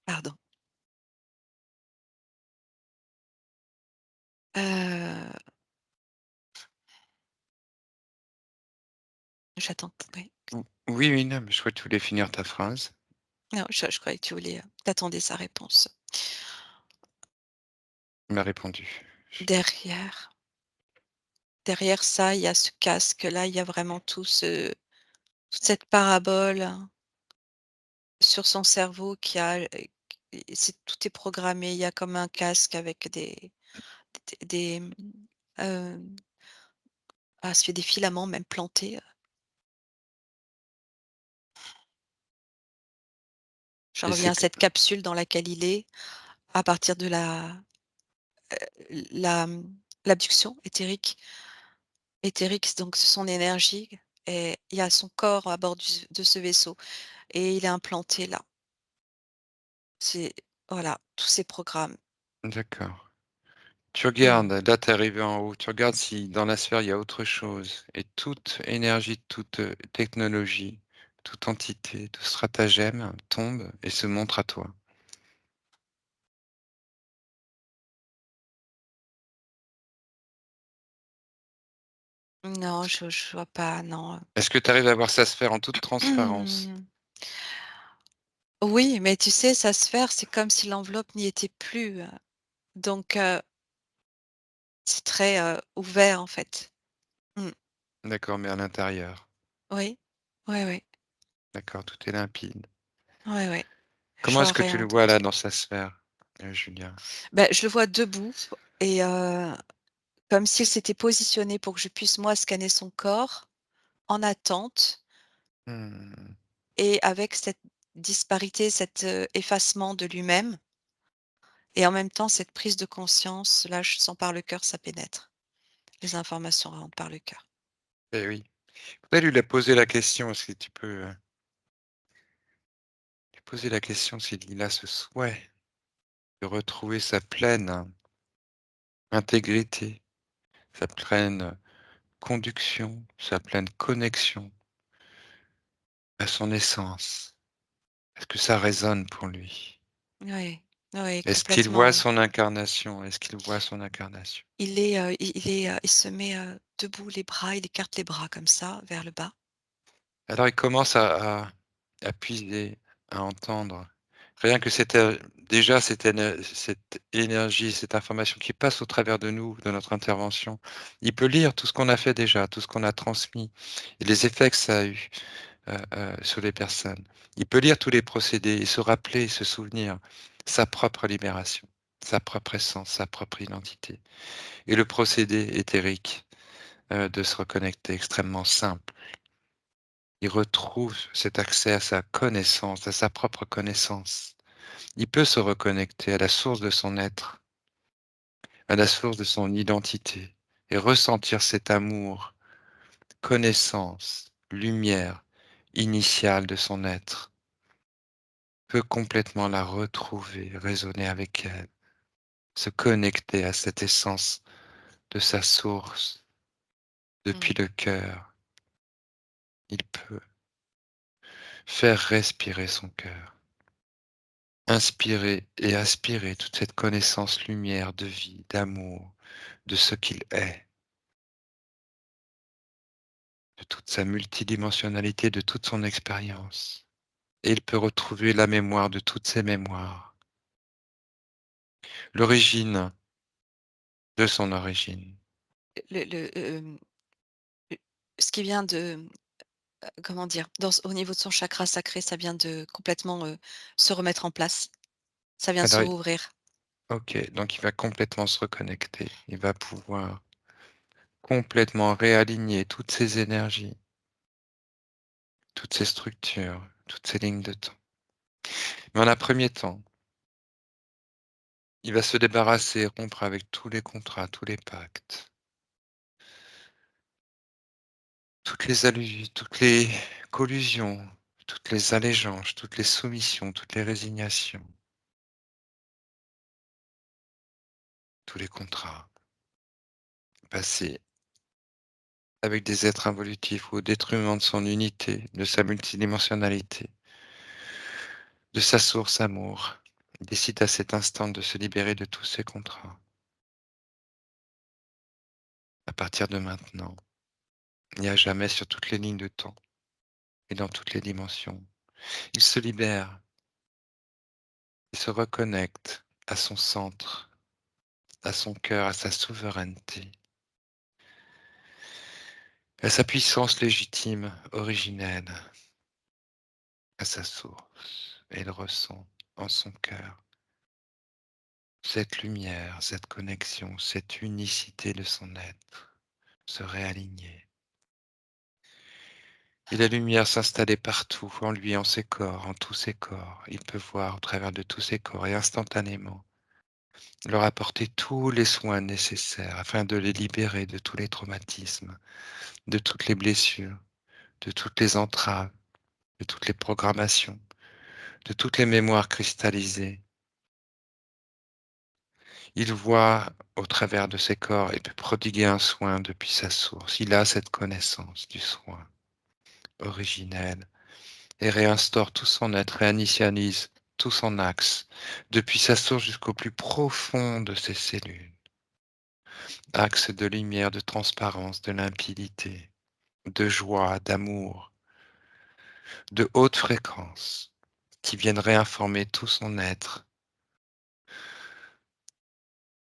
Pardon. Heu, j'attends, oui. O oui, oui, non, mais je crois que tu voulais finir ta phrase. Non, je croyais que tu voulais, tu sa réponse. Il m'a répondu. Je Derrière derrière ça, il y a ce casque-là, il y a vraiment toute cette parabole sur son cerveau qui a, c'est tout est programmé. Il y a comme un casque avec des, c'est des filaments même plantés. Je et reviens c'est à que cette capsule dans laquelle il est à partir de la, l'abduction éthérique, donc son énergie et il y a son corps à bord de ce vaisseau et il est implanté là. C'est voilà, tous ces programmes. d'accord. Tu Mmh. regardes, là, tu es arrivé en haut, tu regardes si dans la sphère, il y a autre chose et toute énergie, toute, technologie, toute entité, tout stratagème tombe et se montre à toi. Non, je vois pas, non. Est-ce que tu arrives à voir sa sphère en toute transparence? Oui, mais tu sais, sa sphère, c'est comme si l'enveloppe n'y était plus, donc c'est très, ouvert, en fait. Mmh. D'accord, mais à l'intérieur. Oui. Ouais, ouais. D'accord, tout est limpide. Ouais, ouais. Comment est-ce que J'aurais tu un le vois doute. là dans sa sphère, Julien? Ben, je le vois debout et comme s'il s'était positionné pour que je puisse, moi, scanner son corps en attente Mmh. et avec cette disparité, cet, effacement de lui-même et en même temps cette prise de conscience, là, je sens par le cœur, ça pénètre. Les informations rentrent par le cœur. Eh oui. Faudrait lui poser la question, si tu peux, lui poser la question s'il a ce souhait de retrouver sa pleine intégrité, sa pleine conduction, sa pleine connexion à son essence. Est-ce que ça résonne pour lui? Oui, oui, Est-ce qu'il voit complètement. son incarnation? Est-ce qu'il voit son incarnation? Il se met, debout, les bras, il écarte les bras comme ça vers le bas. Alors il commence à puiser, à entendre. Rien que déjà cette énergie, cette information qui passe au travers de nous, de notre intervention. Il peut lire tout ce qu'on a fait déjà, tout ce qu'on a transmis et les effets que ça a eu, sur les personnes. Il peut lire tous les procédés et se rappeler, se souvenir sa propre libération, sa propre essence, sa propre identité et le procédé éthérique, de se reconnecter extrêmement simple. Il retrouve cet accès à sa connaissance, à sa propre connaissance. Il peut se reconnecter à la source de son être, à la source de son identité et ressentir cet amour, connaissance, lumière initiale de son être. Peut complètement la retrouver, résonner avec elle, se connecter à cette essence de sa source depuis Mmh. le cœur. Il peut faire respirer son cœur. Inspirer et aspirer toute cette connaissance lumière de vie, d'amour, de ce qu'il est, de toute sa multidimensionnalité, de toute son expérience. Et il peut retrouver la mémoire de toutes ses mémoires, l'origine de son origine. le, heu, ce qui vient de, comment dire? Au niveau de son chakra sacré, ça vient de complètement, se remettre en place. Ça vient de se Alors, rouvrir. OK, donc il va complètement se reconnecter. Il va pouvoir complètement réaligner toutes ses énergies, toutes ses structures, toutes ses lignes de temps. Mais en un premier temps, il va se débarrasser, rompre avec tous les contrats, tous les pactes, toutes les collusions, toutes les allégeances, toutes les soumissions, toutes les résignations, tous les contrats passés avec des êtres involutifs au détriment de son unité, de sa multidimensionnalité, de sa source amour. Il décide à cet instant de se libérer de tous ces contrats. À partir de maintenant, il n'y a jamais sur toutes les lignes de temps et dans toutes les dimensions. Il se libère, il se reconnecte à son centre, à son cœur, à sa souveraineté, à sa puissance légitime, originelle, à sa source. Et il ressent en son cœur cette lumière, cette connexion, cette unicité de son être se réaligner. Et la lumière s'installer partout, en lui, en ses corps, en tous ses corps. Il peut voir au travers de tous ses corps et instantanément leur apporter tous les soins nécessaires afin de les libérer de tous les traumatismes, de toutes les blessures, de toutes les entraves, de toutes les programmations, de toutes les mémoires cristallisées. Il voit au travers de ses corps et peut prodiguer un soin depuis sa source. Il a cette connaissance du soin originel et réinstaure tout son être, réinitialise tout son axe, depuis sa source jusqu'au plus profond de ses cellules. Axe de lumière, de transparence, de limpidité, de joie, d'amour, de haute fréquence, qui viennent réinformer tout son être,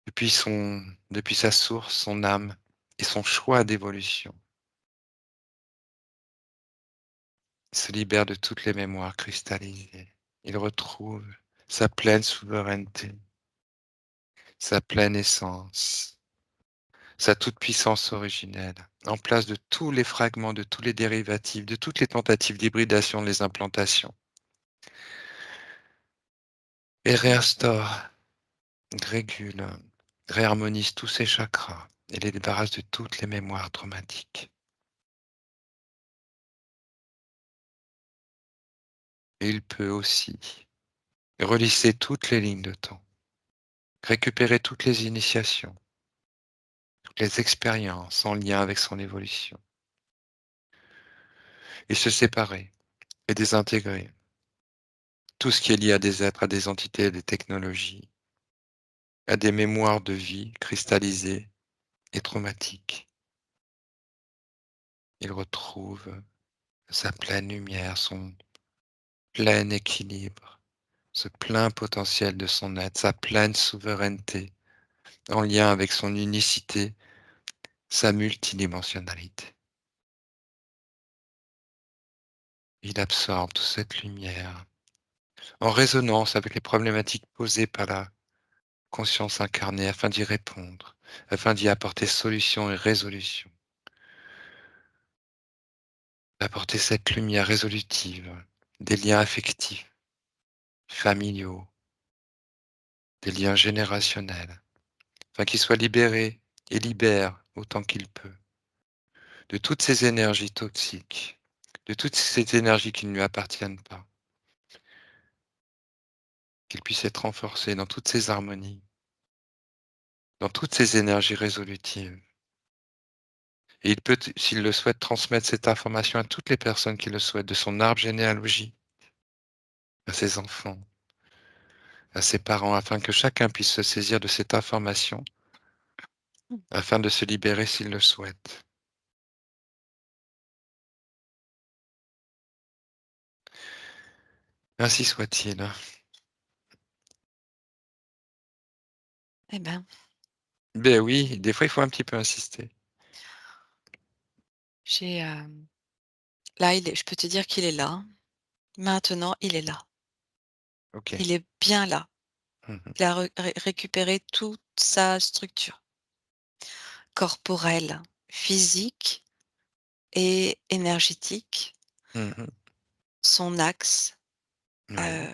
depuis sa source, son âme et son choix d'évolution. Il se libère de toutes les mémoires cristallisées. Il retrouve sa pleine souveraineté, sa pleine essence, sa toute-puissance originelle, en place de tous les fragments, de tous les dérivatifs, de toutes les tentatives d'hybridation, les implantations, et réinstaure, régule, réharmonise tous ses chakras et les débarrasse de toutes les mémoires traumatiques. Et il peut aussi relisser toutes les lignes de temps, récupérer toutes les initiations, toutes les expériences en lien avec son évolution, et se séparer et désintégrer tout ce qui est lié à des êtres, à des entités, à des technologies, à des mémoires de vie cristallisées et traumatiques. Il retrouve sa pleine lumière, son plein équilibre, ce plein potentiel de son être, sa pleine souveraineté, en lien avec son unicité, sa multidimensionnalité. Il absorbe toute cette lumière en résonance avec les problématiques posées par la conscience incarnée afin d'y répondre, afin d'y apporter solution et résolution, d'apporter cette lumière résolutive, des liens affectifs, familiaux, des liens générationnels, afin qu'il soit libéré et libère autant qu'il peut de toutes ces énergies toxiques, de toutes ces énergies qui ne lui appartiennent pas, qu'il puisse être renforcé dans toutes ces harmonies, dans toutes ces énergies résolutives. Et il peut, s'il le souhaite, transmettre cette information à toutes les personnes qui le souhaitent, de son arbre généalogie, à ses enfants, à ses parents, afin que chacun puisse se saisir de cette information, Mmh. afin de se libérer s'il le souhaite. Ainsi soit-il. Eh ben, Beh, oui, des fois, il faut un petit peu insister. J'ai, là, il est je peux te dire qu'il est là. Maintenant, il est là. OK. Il est bien là. Mmh mh. Il a récupéré toute sa structure corporelle, physique et énergétique, Mmh. son axe. Oui, Heu,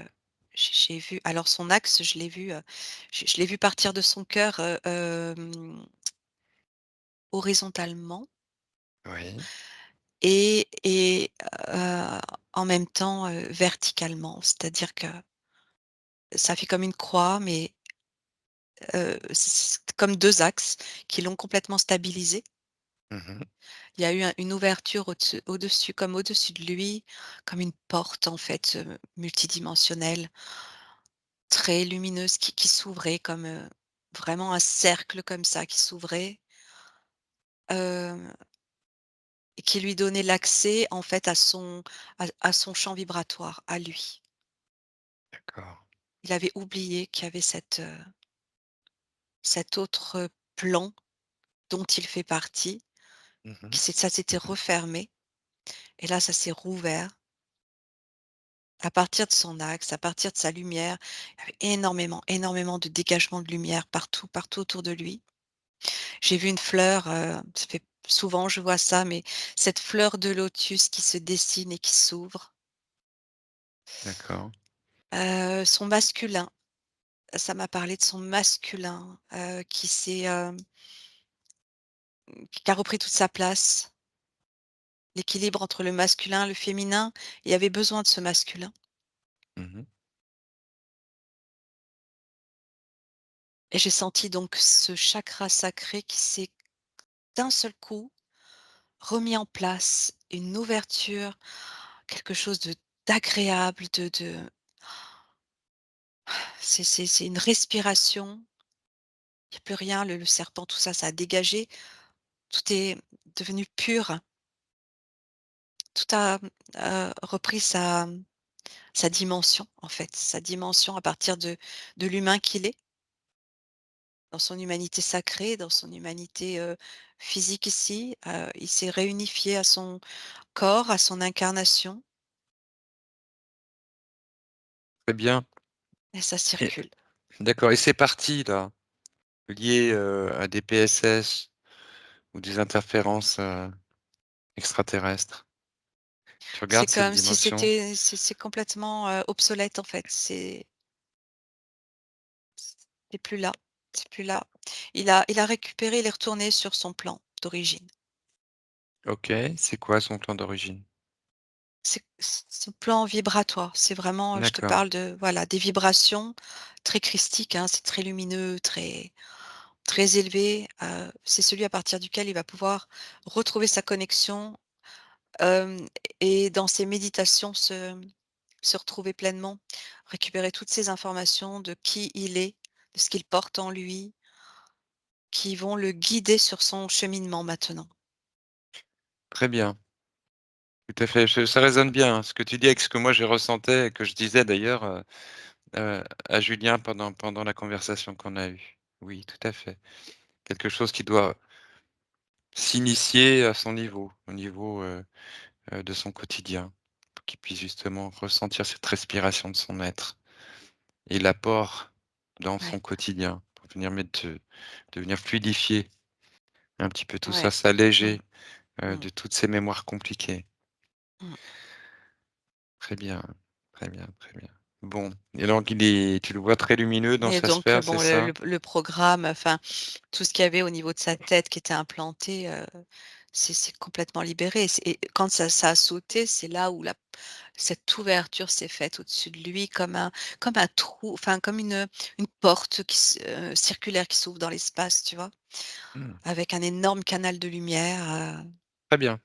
j'ai vu alors son axe, je l'ai vu, je l'ai vu partir de son cœur, horizontalement oui. et en même temps, verticalement. C'est-à-dire que ça fait comme une croix, mais c'est comme 2 axes qui l'ont complètement stabilisé. Mmh. Il y a eu une ouverture au-dessus, comme au-dessus de lui, comme une porte en fait, multidimensionnelle, très lumineuse qui s'ouvrait comme, vraiment un cercle comme ça qui s'ouvrait, heu et qui lui donnait l'accès en fait à son champ vibratoire, à lui. D'accord. Il avait oublié qu'il y avait cet autre plan dont il fait partie, Mmh. qui ça s'était refermé et là ça s'est rouvert. À partir de son axe, à partir de sa lumière, il y avait énormément, énormément de dégagement de lumière partout, partout autour de lui. J'ai vu une fleur, ça fait souvent je vois ça, mais cette fleur de lotus qui se dessine et qui s'ouvre. D'accord. Son masculin, ça m'a parlé de son masculin, qui a repris toute sa place. L'équilibre entre le masculin, le féminin, il y avait besoin de ce masculin Mmh. et j'ai senti donc ce chakra sacré qui s'est d'un seul coup remis en place, une ouverture, quelque chose d'agréable, c'est une respiration. Il y a plus rien, le serpent, tout ça, ça a dégagé. Tout est devenu pur. Tout a, repris sa dimension, en fait, sa dimension à partir de l'humain qu'il est, dans son humanité sacrée, dans son humanité, physique ici. Il s'est réunifié à son corps, à son incarnation Très bien et ça et circule. d'accord et ces parties-là, liées, à des PSS ou des interférences, extraterrestres, tu C'est regardes cette comme si dimension? c'est complètement, obsolète, en fait. C'est plus là, c'est plus là. Il a récupéré, il est retourné sur son plan d'origine. OK, c'est quoi son plan d'origine? C'est son plan vibratoire. C'est vraiment, je te D'accord, parle de voilà, des vibrations très christiques, hein, c'est très lumineux, très très élevé. C'est celui à partir duquel il va pouvoir retrouver sa connexion, hem et dans ses méditations se retrouver pleinement, récupérer toutes ces informations de qui il est, de ce qu'il porte en lui, qui vont le guider sur son cheminement maintenant. très bien, tout à fait, je ça résonne bien, hein, ce que tu dis avec ce que moi je ressentais et que je disais d'ailleurs, à Julien pendant la conversation qu'on a eue. Oui, tout à fait. Quelque chose qui doit s'initier à son niveau, au niveau, de son quotidien, pour qu'il puisse justement ressentir cette respiration de son être et l'apport dans son Ouais, quotidien pour venir fluidifier un petit peu tout ça, ouais. Mmh, s'alléger, mmh, de toutes ces mémoires compliquées. mmh. Très bien, très bien, très bien. Bon et donc tu le vois très lumineux dans Et sa donc, sphère, c'est bon, ça? le programme, enfin, tout ce qu'il y avait au niveau de sa tête qui était implanté, c'est complètement libéré. Et quand ça a sauté, c'est là où cette ouverture s'est faite au-dessus de lui comme un trou, enfin comme une porte circulaire qui s'ouvre dans l'espace, tu vois? Mmh, Avec un énorme canal de lumière, très bien.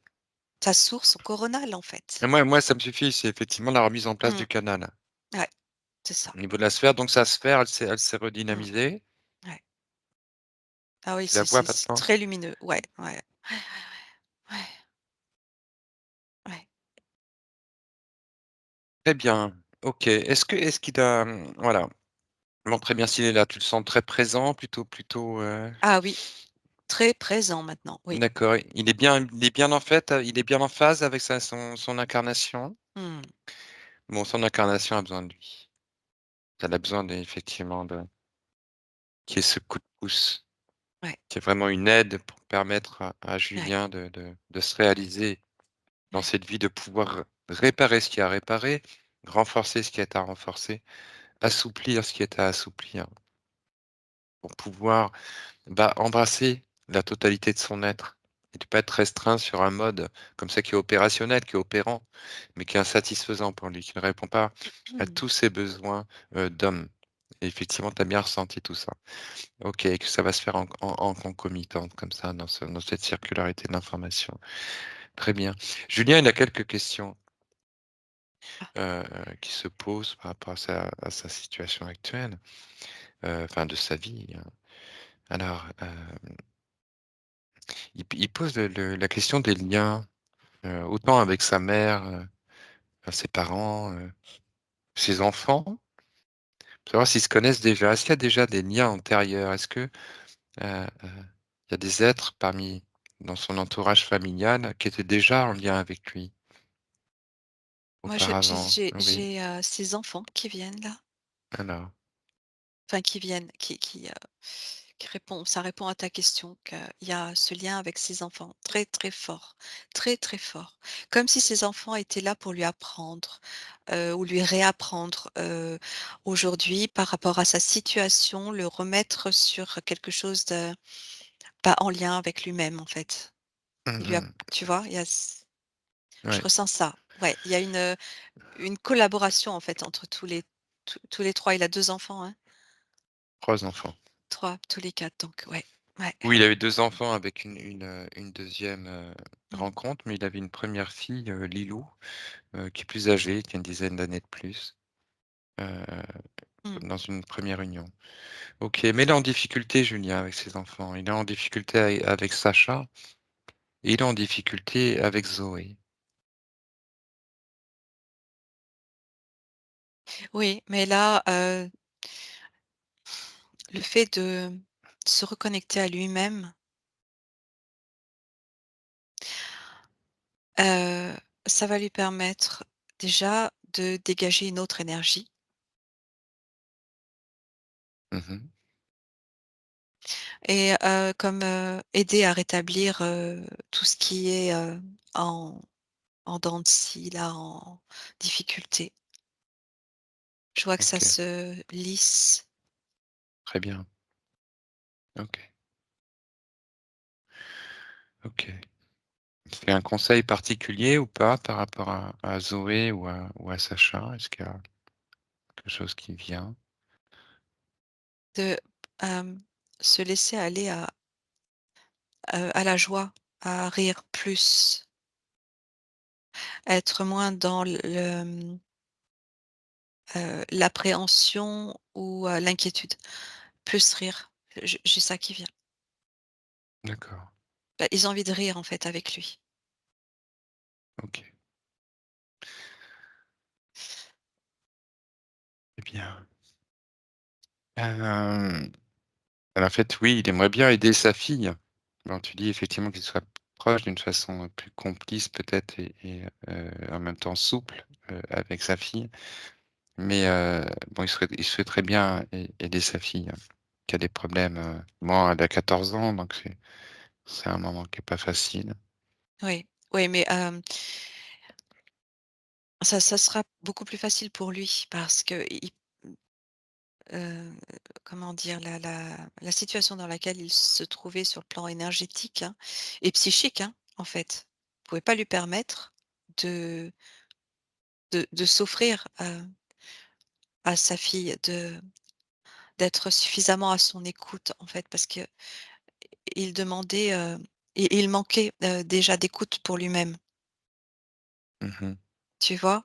sa source coronale, en Et fait. moi ça me suffit, c'est effectivement la remise en place Mmh, du canal. ouais, c'est ça. Au niveau de la sphère, donc sa sphère, elle s'est Mmh, redynamisée. ouais. Ah oui, Tu la vois c'est maintenant? très lumineux. Ouais, ouais. Ouais, ouais. Très bien, OK. Est-ce qu'il a, voilà, montre très bien s'il est là. Tu le sens très présent, plutôt, Ah oui, très présent maintenant, oui. d'accord. Il est bien en fait, il est bien en phase avec son incarnation? Mmh. Bon, son incarnation a besoin de lui. Elle a besoin effectivement qu'il y ait ce coup de pouce, Ouais, qu'il y ait vraiment une aide pour permettre à ouais, Julien de se réaliser dans ouais, cette vie, de pouvoir réparer ce qu'il y a à réparer, renforcer ce qui est à renforcer, assouplir ce qui est à assouplir, pour pouvoir, bah, embrasser la totalité de son être et de pas être restreint sur un mode comme ça qui est opérationnel, qui est opérant, mais qui est insatisfaisant pour lui, qui ne répond pas à mmh. tous ses besoins, d'homme. Et effectivement, tu as bien ressenti tout ça. OK, et que ça va se faire en concomitante comme ça dans cette circularité de l'information. Très bien. Julien, il a quelques questions, Ah, heu, qui se posent par rapport à sa situation actuelle, enfin de sa vie, hein. Alors, il pose la question des liens, autant avec sa mère, ses parents, ses enfants, pour savoir s'ils se connaissent déjà. Est-ce qu'il y a déjà des liens antérieurs? Est-ce que, il y a des êtres dans son entourage familial qui étaient déjà en lien avec lui moi je j'ai auparavant? j'ai Oui, j'ai, ces enfants qui viennent là, alors. enfin qui viennent, qui répond ça répond à ta question qu'il y a ce lien avec ses enfants très, très fort, très, très fort. Comme si ses enfants étaient là pour lui apprendre, ou lui réapprendre, aujourd'hui par rapport à sa situation, le remettre sur quelque chose de pas en lien avec lui-même en fait. Mmh Il lui a mh. tu vois? Il y a c Je Ouais, ressens ça. Ouais, il y a une collaboration en fait entre tous les 3. Il a 2 enfants, hein? 3 enfants. 3, tous les 4. Donc ouais, ouais. Oui, il avait 2 enfants avec une 2e, Mmh. rencontre, mais il avait une première fille, Lilou, qui est plus âgée, qui a une dizaine d'années de plus, heu, Mmh. dans une première union. OK, mais il est en difficulté Julien avec ses enfants. Il est en difficulté avec Sacha et il est en difficulté avec Zoé. Oui, mais là, le fait de se reconnecter à lui-même, heu, ça va lui permettre déjà de dégager une autre énergie Mmh mh. et comme, aider à rétablir, tout ce qui est, en dents de scie là, en difficulté. Je vois que ça OK, se lisse. très bien. OK, OK. Tu as un conseil particulier ou pas par rapport à Zoé ou à Sacha? Est-ce qu'il y a quelque chose qui vient? De, se laisser aller à la joie, à rire plus, être moins dans l'appréhension ou l'inquiétude, plus rire. J'ai ça qui vient. D'accord, Bah, ils ont envie de rire en fait avec lui. OK. Eh bien, hem, en fait, oui, il aimerait bien aider sa fille. Bon, tu dis effectivement qu'il soit proche d'une façon, plus complice peut-être et en même temps souple, avec sa fille. Mais, bon, il souhaiterait bien aider sa fille, qui a des problèmes, bon, elle a 14 ans, donc c'est un moment qui est pas facile. Oui, oui, mais ça sera beaucoup plus facile pour lui parce qu'il Heu, comment dire? La situation dans laquelle il se trouvait sur le plan énergétique, hein, et psychique, hein, en fait, pouvait pas lui permettre de s'offrir, à sa fille, d'être suffisamment à son écoute, en fait, parce qu'il demandait, il manquait, déjà d'écoute pour lui-même, Mmh mh. tu vois?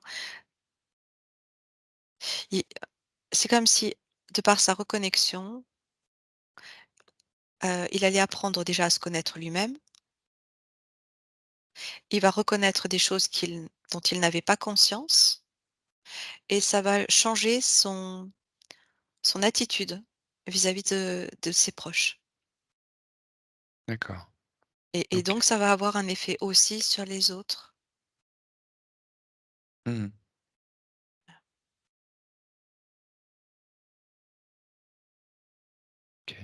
Il C'est comme si, de par sa reconnexion, il allait apprendre déjà à se connaître lui-même. Il va reconnaître des choses dont il n'avait pas conscience et ça va changer son attitude vis-à-vis de ses proches D'accord. et OK. donc ça va avoir un effet aussi sur les autres. Mmh. OK.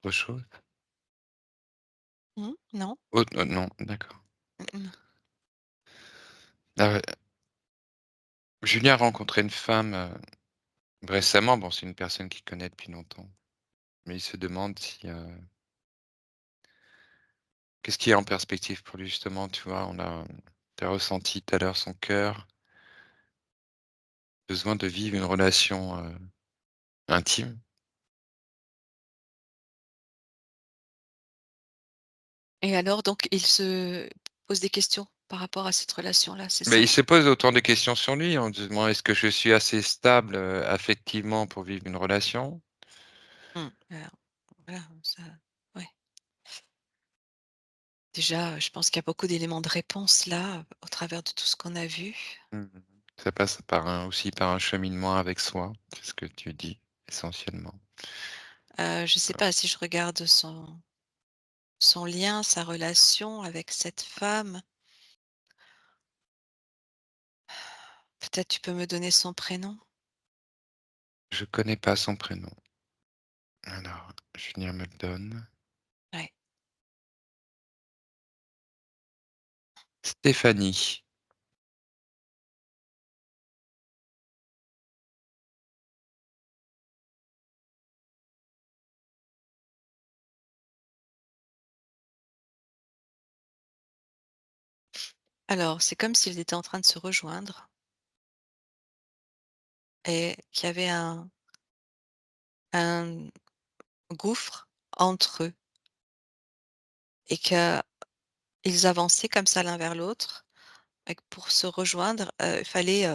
Autre chose? Mmh, non, Non, d'accord. non. Ah, Julien a rencontré une femme, récemment. Bon, c'est une personne qu'il connaît depuis longtemps, mais il se demande si, qu'est-ce qui est en perspective pour lui justement, tu vois? Tu as ressenti tout à l'heure son cœur, besoin de vivre une relation, intime. Et alors donc il se pose des questions par rapport à cette relation-là, c'est Mais ça? il se pose autant de questions sur lui en se demandant: «Est-ce que je suis assez stable, affectivement pour vivre une relation?» Mmh, alors voilà, ça ouais. Déjà, je pense qu'il y a beaucoup d'éléments de réponse là, au travers de tout ce qu'on a vu. Mmh. Ça passe par un cheminement avec soi, c'est ce que tu dis essentiellement. Je sais pas si je regarde son lien, sa relation avec cette femme, peut-être tu peux me donner son prénom? Je connais pas son prénom. Alors, Julien me le donne. Ouais. Stéphanie. Alors, c'est comme s'ils étaient en train de se rejoindre et qu'il y avait un gouffre entre eux et qu'ils avançaient comme ça l'un vers l'autre et que pour se rejoindre, il fallait,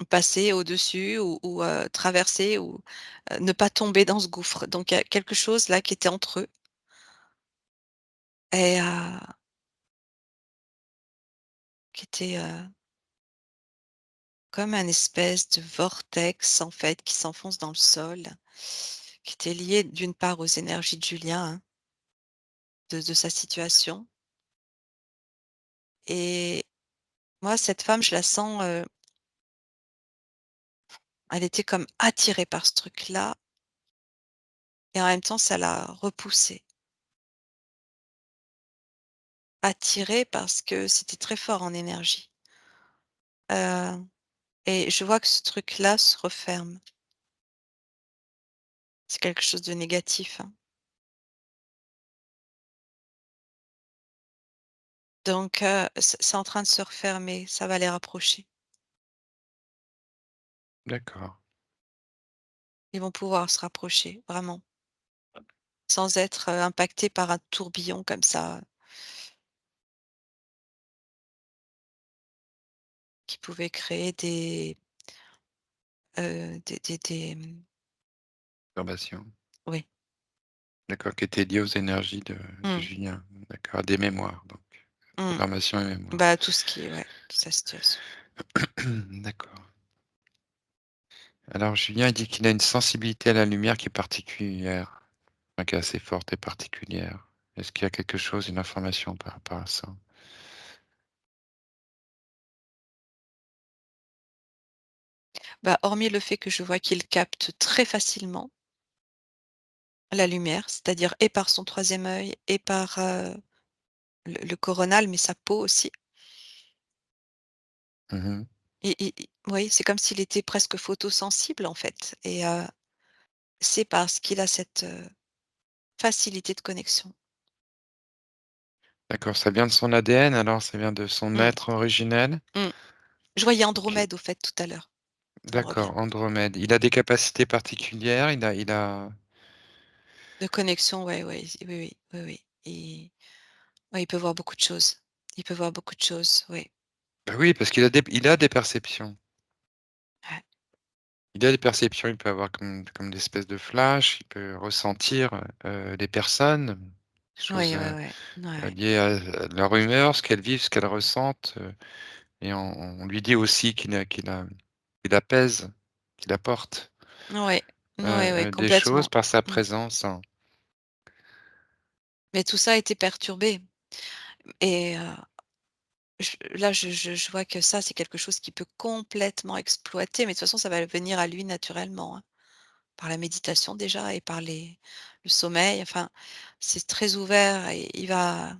passer au-dessus ou traverser ou, ne pas tomber dans ce gouffre. Donc il y a quelque chose là qui était entre eux et qui était, comme un espèce de vortex en fait qui s'enfonce dans le sol, qui était lié d'une part aux énergies de Julien, hein, de sa situation et moi cette femme je la sens, elle était comme attirée par ce truc-là et en même temps ça l'a repoussée. Attirée parce que c'était très fort en énergie, heu et je vois que ce truc-là se referme. C'est quelque chose de négatif, hein. Donc c'est en train de se refermer, ça va les rapprocher. D'accord, Ils vont pouvoir se rapprocher, vraiment, sans être, impactés par un tourbillon comme ça, qui pouvait créer observation. oui. D'accord, qui était liée aux énergies de Mmh, Julien. D'accord, des mémoires donc. mmh. Programmation et mémoire. Bah, tout ce qui est ouais, toute sa situation. D'accord. Alors Julien, il dit qu'il a une sensibilité à la lumière qui est particulière, enfin qui est assez forte et particulière. Est-ce qu'il y a quelque chose, une information par rapport à ça? Bah, hormis le fait que je vois qu'il capte très facilement la lumière, c'est-à-dire et par son troisième œil et par, le coronal, mais sa peau aussi. Mmh. Et oui, c'est comme s'il était presque photosensible, en fait et c'est parce qu'il a cette, facilité de connexion. D'accord, ça vient de son ADN alors? Ça vient de son Mmh, être originel? mmh. Je voyais OK. Andromède, au fait, tout à l'heure. Ça me revient. D'accord, Andromède. Il a des capacités particulières? Il a De connexion, ouais, ouais, oui, oui, oui, oui. Ouais, il peut voir beaucoup de choses. Il peut voir beaucoup de choses, oui. Bah, oui, parce il a des perceptions. Ouais. Il a des perceptions, il peut avoir comme des espèces de flash, il peut ressentir, les personnes, des choses, Oui, ouais, ouais. Ouais, ouais. liées à leur humeur, ce qu'elles vivent, ce qu'elles ressentent, et on lui dit aussi qu'il a qu'il apaise, qu'il apporte, Ouais, ouais, ouais, des choses complètement. par sa Mmh. présence, hein. Mais tout ça a été perturbé et je vois que ça, c'est quelque chose qui peut complètement exploiter, mais de toute façon, ça va venir à lui naturellement, hein, par la méditation déjà et par le sommeil, enfin, c'est très ouvert et il va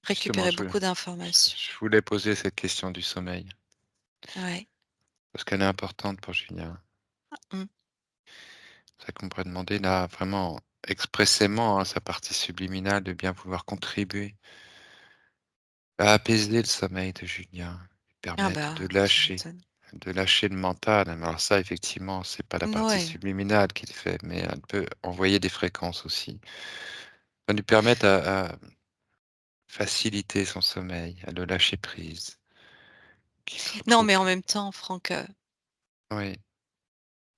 Justement, récupérer beaucoup d'informations. je voulais poser cette question du sommeil, Ouais. parce qu'elle est importante pour Julien. Mmh. C'est ça qu'on pourrait demander là, vraiment expressément à sa partie subliminale de bien vouloir contribuer à apaiser le sommeil de Julien, lui Ah permettre bah, tu m'étonnes. de lâcher le mental. Alors ça, effectivement, c'est pas la partie Ouais. subliminale qui le fait, mais elle peut envoyer des fréquences aussi. Ça lui permettre à faciliter son sommeil, à le lâcher prise, qu'il se Non, retrouve mais en même temps, Franck, oui,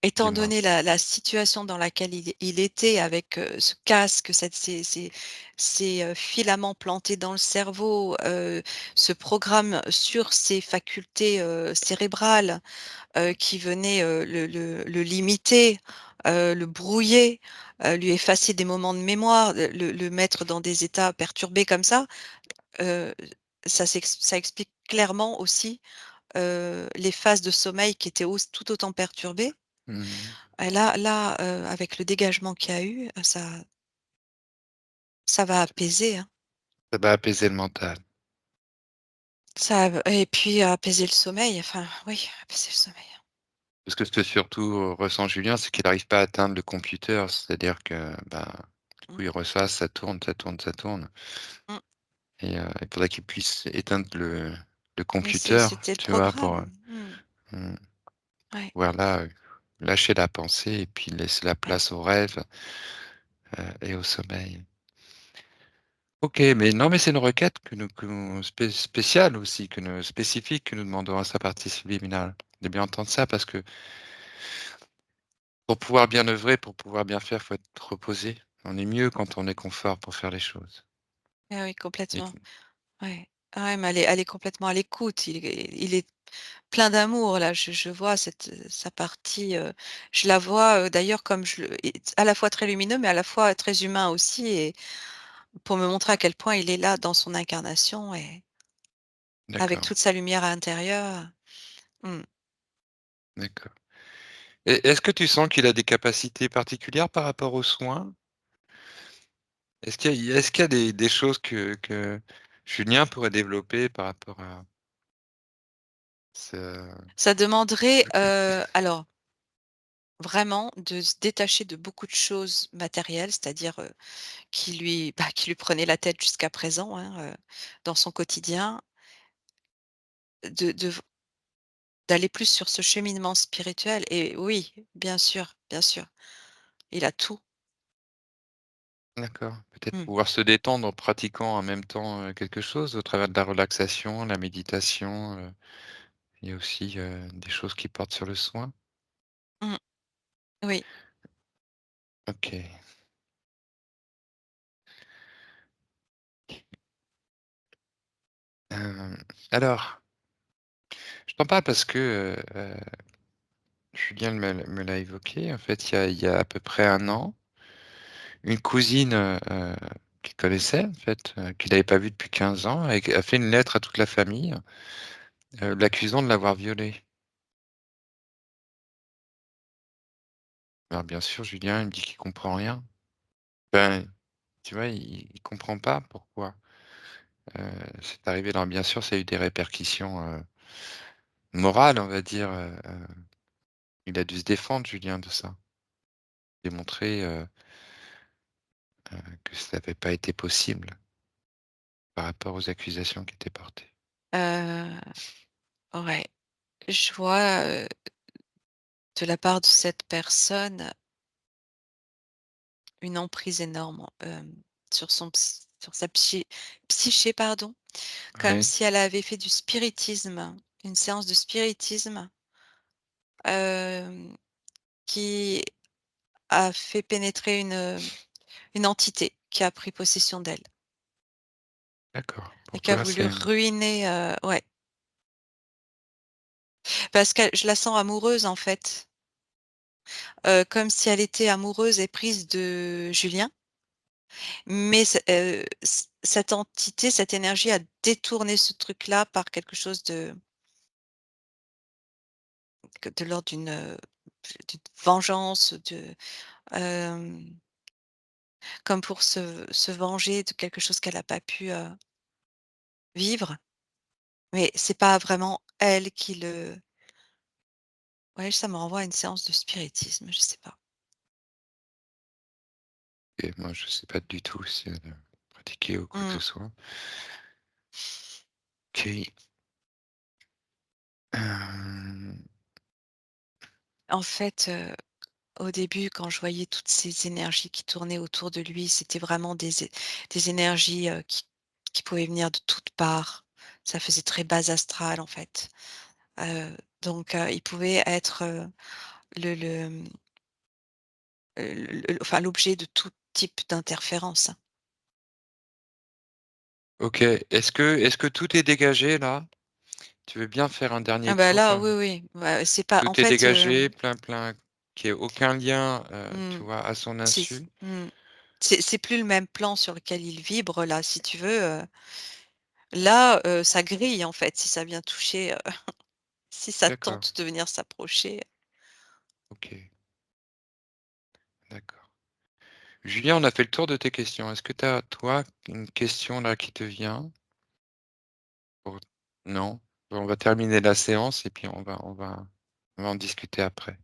étant dis-moi. donné la situation dans laquelle il était avec, ce casque, cette ces filaments plantés dans le cerveau, ce programme sur ses facultés, cérébrales, qui venait, le limiter, le brouiller, lui effacer des moments de mémoire, le mettre dans des états perturbés comme ça, heu, ça explique clairement aussi, les phases de sommeil qui étaient tout autant perturbées. Mmh. Avec le dégagement qu'il y a eu, ça va apaiser, hein. Ça va apaiser le mental. Ça v Et puis apaiser le sommeil, enfin oui, apaiser le sommeil. Parce que ce que surtout, ressent Julien, c'est qu'il n'arrive pas à atteindre le computer. C'est-à-dire que, ben, du Mmh, coup, il reçoit, ça tourne, ça tourne, ça tourne mmh. et il faudrait qu'il puisse éteindre le Mais computer, c'était le tu vois? Pour, programme. Mmh. mmh, Ouais, pouvoir là, lâcher la pensée et puis laisser la ouais. place au rêve, et au sommeil. OK, mais non, mais c'est une requête que nous spéciale aussi, que nous spécifique, que nous demandons à sa partie subliminale. De bien entendre ça parce que pour pouvoir bien œuvrer, pour pouvoir bien faire, faut être reposé. On est mieux quand on est confort pour faire les choses Ah oui, et complètement. Ouais. Ah ouais, mais elle est complètement à l'écoute. Il est plein d'amour là. Je vois sa partie, je la vois, d'ailleurs comme je le et à la fois très lumineux, mais à la fois très humain aussi et pour me montrer à quel point il est là dans son incarnation et avec d'accord, toute sa lumière intérieure. Mmh. d'accord et est-ce que tu sens qu'il a des capacités particulières par rapport aux soins? Est-ce qu'il y a des choses que Julien pourrait développer par rapport à ce Ça demanderait, l'occultisme? alors vraiment de se détacher de beaucoup de choses matérielles, c'est-à-dire, qui lui prenaient la tête jusqu'à présent, hein, dans son quotidien, de d'aller plus sur ce cheminement spirituel et oui, bien sûr, il a tout. D'accord, peut-être Mmh. pouvoir se détendre en pratiquant en même temps, quelque chose au travers de la relaxation, la méditation, il y a aussi, des choses qui portent sur le soin? Mmh. Oui. OK. Alors, je t'en parle parce que, Julien me l'a évoqué, en fait, il y a à peu près un an, une cousine, qu'il connaissait, en fait, qu'il n'avait pas vue depuis 15 ans, a fait une lettre à toute la famille, l'accusant de l'avoir violée. Alors bien sûr, Julien, il me dit qu'il comprend rien. Ben, tu vois, il comprend pas pourquoi, c'est arrivé. Alors bien sûr, ça a eu des répercussions, morales, on va dire, il a dû se défendre Julien de ça, démontrer, que ça n'avait pas été possible par rapport aux accusations qui étaient portées. Heu, ouais, je vois, de la part de cette personne, une emprise énorme, sur sa psyché, pardon, comme Oui, si elle avait fait du spiritisme, une séance de spiritisme, hem, qui a fait pénétrer une entité qui a pris possession d'elle d'accord. et Pour qui a toi, voulu c'est ruiner, ouais, Parce que je la sens amoureuse, en fait. Comme si elle était amoureuse et prise de Julien, mais cette entité, cette énergie a détourné ce truc-là par quelque chose de l'ordre d'une vengeance, hem, comme pour se venger de quelque chose qu'elle a pas pu, vivre. Mais c'est pas vraiment elle qui le ouais, ça me renvoie à une séance de spiritisme, je sais pas. Et moi, je sais pas du tout si elle a pratiqué ou quoi que Mmh. ce soit. OK. Hem, En fait, au début, quand je voyais toutes ces énergies qui tournaient autour de lui, c'était vraiment des énergies, qui pouvaient venir de toutes parts. Ça faisait très base astrale, en fait. Donc il pouvait être, le, mmh, enfin l'objet de tout type d'interférence. OK. Est-ce que tout est dégagé là? Tu veux bien faire un Ah dernier bah, tour là, comme oui, oui, bah, c'est pas en tout est fait, dégagé, plein, qu'il y ait aucun lien, mmh, tu vois, à son c'est insu? mmh, c'est plus le même plan sur lequel il vibre là, si tu veux, là, ça grille en fait si ça vient toucher, si ça D'accord, tente de venir s'approcher. OK, d'accord. Julien, on a fait le tour de tes questions. Est-ce que tu as, toi, une question là qui te vient? Pour non? Bon, on va terminer la séance et puis on va en discuter après.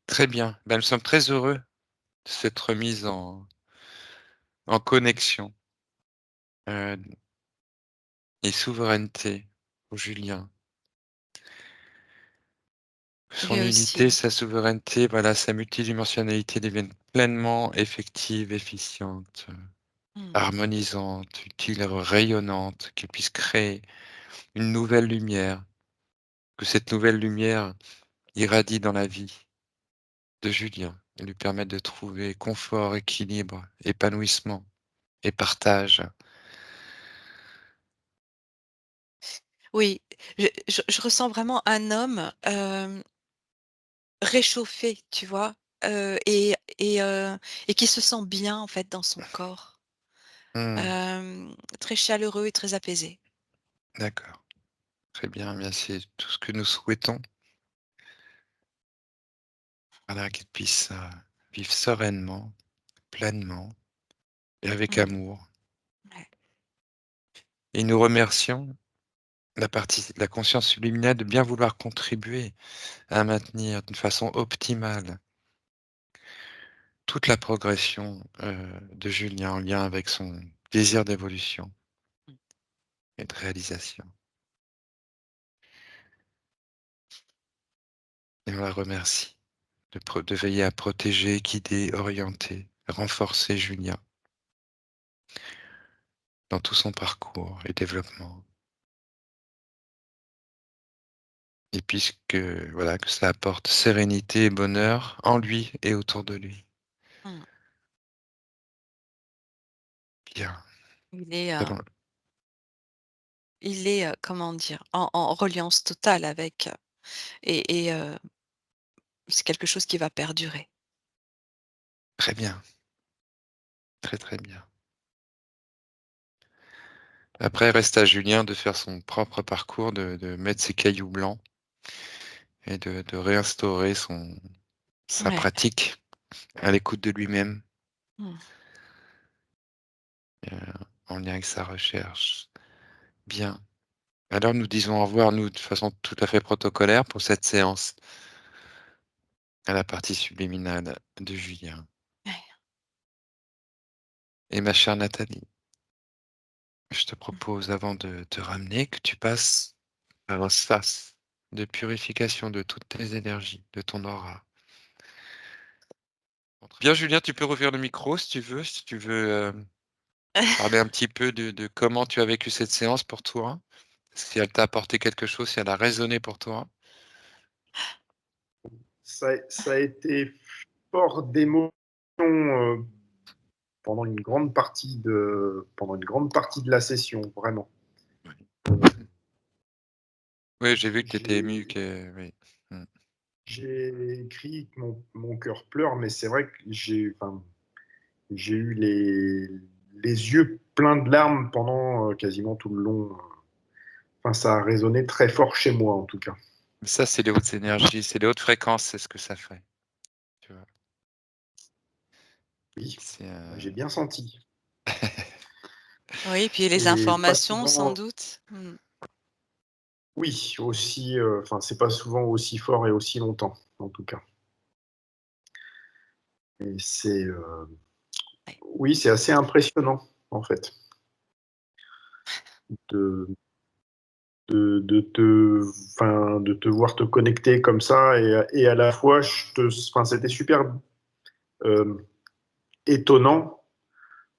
Très bien. Ben, nous sommes très heureux de cette remise en connexion, heu et souveraineté pour Julien. Son Lui unité, aussi. sa souveraineté, voilà, sa multidimensionnalité deviennent pleinement effectives, efficientes, Mmh. harmonisantes, utiles, rayonnantes, qu'il puisse créer une nouvelle lumière, que cette nouvelle lumière irradie dans la vie de Julien et lui permette de trouver confort, équilibre, épanouissement et partage. Oui, je ressens vraiment un homme, réchauffé, tu vois? Et qui se sent bien en fait dans son corps. Mmh, Très chaleureux et très apaisé. d'accord, très bien, bien, c'est tout ce que nous souhaitons, voilà, qu'il puisse, vivre sereinement, pleinement et avec Mmh. amour. Ouais. Et nous remercions la conscience subliminale de bien vouloir contribuer à maintenir d'une façon optimale toute la progression, de Julien en lien avec son désir d'évolution Mmh. et de réalisation. Et on la remercie de veiller à protéger, guider, orienter, renforcer Julien dans tout son parcours et développement. Et puisque voilà, que ça apporte sérénité et bonheur en lui et autour de lui. Mmh. Bien, Il est, nous allons comment dire? En reliance totale avec, c'est quelque chose qui va perdurer. très bien, très, très bien. Après, reste à Julien de faire son propre parcours, de mettre ses cailloux blancs et de réinstaurer sa Ouais. pratique à l'écoute de lui-même, Mmh. heu, en lien avec sa recherche. Bien. Alors nous disons au revoir, nous, de façon tout à fait protocolaire pour cette séance à la partie subliminale de Julien. Ouais. Et ma chère Nathalie, je te Mmh. propose avant de te ramener que tu passes par un sas de purification de toutes tes énergies, de ton aura. Bien Julien, tu peux rouvrir le micro si tu veux, parler un petit peu de comment tu as vécu cette séance pour toi. Si elle t'a apporté quelque chose, si elle a résonné pour toi? Ça a été fort d'émotions pendant une grande partie de la session, vraiment. Oui. Oui, j'ai vu que tu étais J'ai ému, que oui. Mmh. j'ai écrit que mon cœur pleure, mais c'est vrai que j'ai eu les yeux pleins de larmes pendant quasiment tout le long. Enfin, ça a résonné très fort chez moi, en tout cas. Mais ça, c'est les hautes énergies, c'est les hautes fréquences, c'est ce que ça fait, tu vois? Oui, C'est, j'ai bien senti. Oui, puis les Et pas informations sans souvent, doute. Mmh. oui, aussi, enfin, c'est pas souvent aussi fort et aussi longtemps, en tout cas. Et Ouais. oui, c'est assez impressionnant, en fait, de, de te voir te connecter comme ça et à la fois, enfin, c'était super euh, étonnant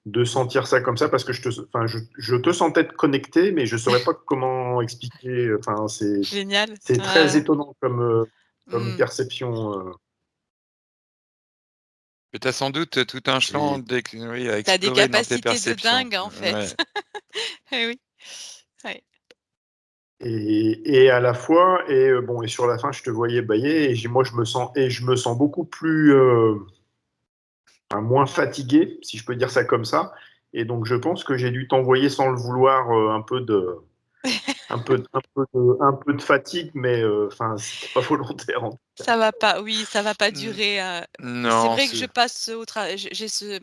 de sentir ça comme ça parce que enfin, je te sentais te connecter, mais je saurais pas comment expliquer. Enfin, Génial. c'est très Ah. étonnant comme Mmh. perception. mais tu as sans doute tout un champ Et, oui, à Tu des explorer dans tes capacités de perceptions. dingue, en fait. Ouais. Eh oui. Ouais. et à la fois, et bon, et sur la fin, je te voyais bailler, moi, je me sens beaucoup plus, enfin, moins fatigué, si je peux dire ça comme ça. Et donc, je pense que j'ai dû t'envoyer sans le vouloir un peu de fatigue, mais enfin, c'était pas volontaire. Ça va pas, oui, ça va pas Mmh, durer, c'est non, vrai que je c'est passe au tra j'ai ce,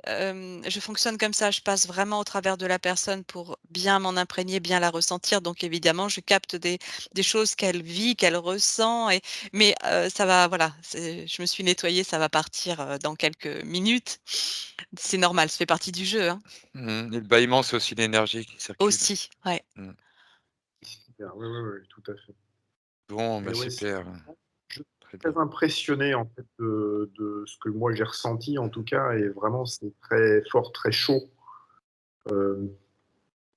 je fonctionne comme ça, je passe vraiment au travers de la personne pour bien m'en imprégner, bien la ressentir, donc évidemment, je capte des choses qu'elle vit, qu'elle ressent mais ça va, voilà, je me suis nettoyée, ça va partir, dans quelques minutes. C'est normal, ça fait partie du jeu, hein. et le bâillement, c'est aussi l'énergie qui circule. Aussi, ouais. Mmh. Oui, oui, oui, tout à fait. Bon, Mais bah, ouais, super, je suis très bien. très impressionné en fait de ce que moi j'ai ressenti en tout cas, et vraiment c'est très fort, très chaud. Euh,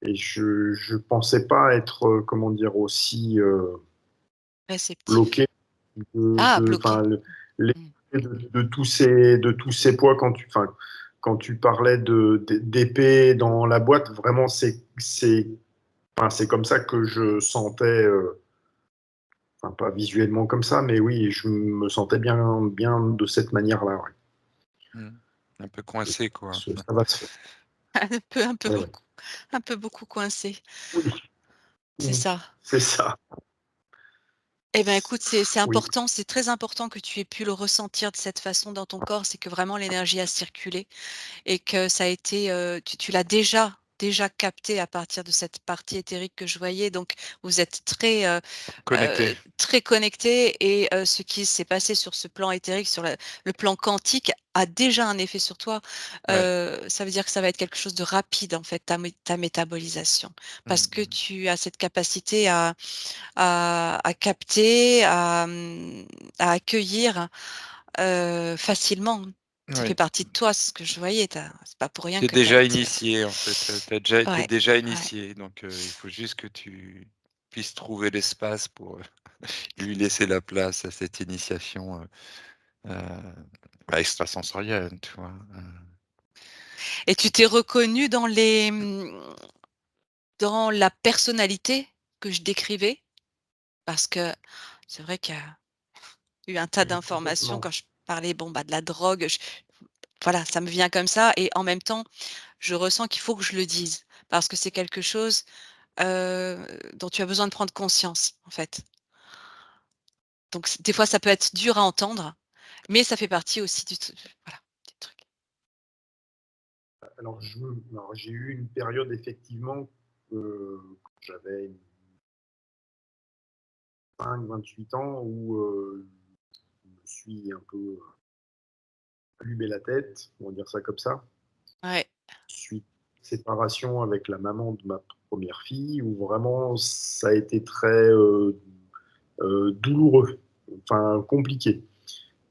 et je pensais pas être, comment dire, aussi Réceptif. bloqué Ah, bloqué. enfin, Mmh. de tous ces poids enfin, quand tu parlais d'épée dans la boîte, vraiment enfin, c'est comme ça que je sentais. Enfin, pas visuellement comme ça, mais oui, je me sentais bien de cette manière-là. Ouais. Mmh. Un peu coincé, quoi. Ça va se faire. Un peu Ouais, ouais. beaucoup, un peu beaucoup coincé, Oui, c'est ça. c'est ça. Eh ben, écoute, c'est Oui. important, c'est très important que tu aies pu le ressentir de cette façon dans ton corps. C'est que vraiment l'énergie a circulé et que ça a été, tu l'as déjà capté à partir de cette partie éthérique que je voyais. Donc vous êtes Connecté. très connectés et ce qui s'est passé sur ce plan éthérique, sur le plan quantique a déjà un effet sur toi. Ouais. Ça veut dire que ça va être quelque chose de rapide en fait, ta métabolisation. Parce que Mmh. tu as cette capacité à capter, à accueillir, facilement. Ça fait Oui. partie de toi, c'est ce que je voyais. C'est pas pour rien Tu es que tu as déjà été, initié, en fait, tu as déjà été ouais, déjà ouais. initié, donc il faut juste que tu puisses trouver l'espace pour, lui laisser la place à cette initiation, bah, extrasensorielle, tu vois? Et tu t'es reconnu dans la personnalité que je décrivais? Parce que c'est vrai qu'il y a eu un tas Oui, d'informations complètement. quand je parlais, bon, bah, de la drogue, voilà, ça me vient comme ça et en même temps, je ressens qu'il faut que je le dise parce que c'est quelque chose, dont tu as besoin de prendre conscience, en fait. Donc des fois, ça peut être dur à entendre, mais ça fait partie aussi voilà, du truc. Alors, j'ai eu une période effectivement, quand j'avais 28 ans où je me suis un peu allumé la tête, on va dire ça comme ça. Ouais. Suite séparation avec la maman de ma première fille, où vraiment ça a été très douloureux, enfin compliqué.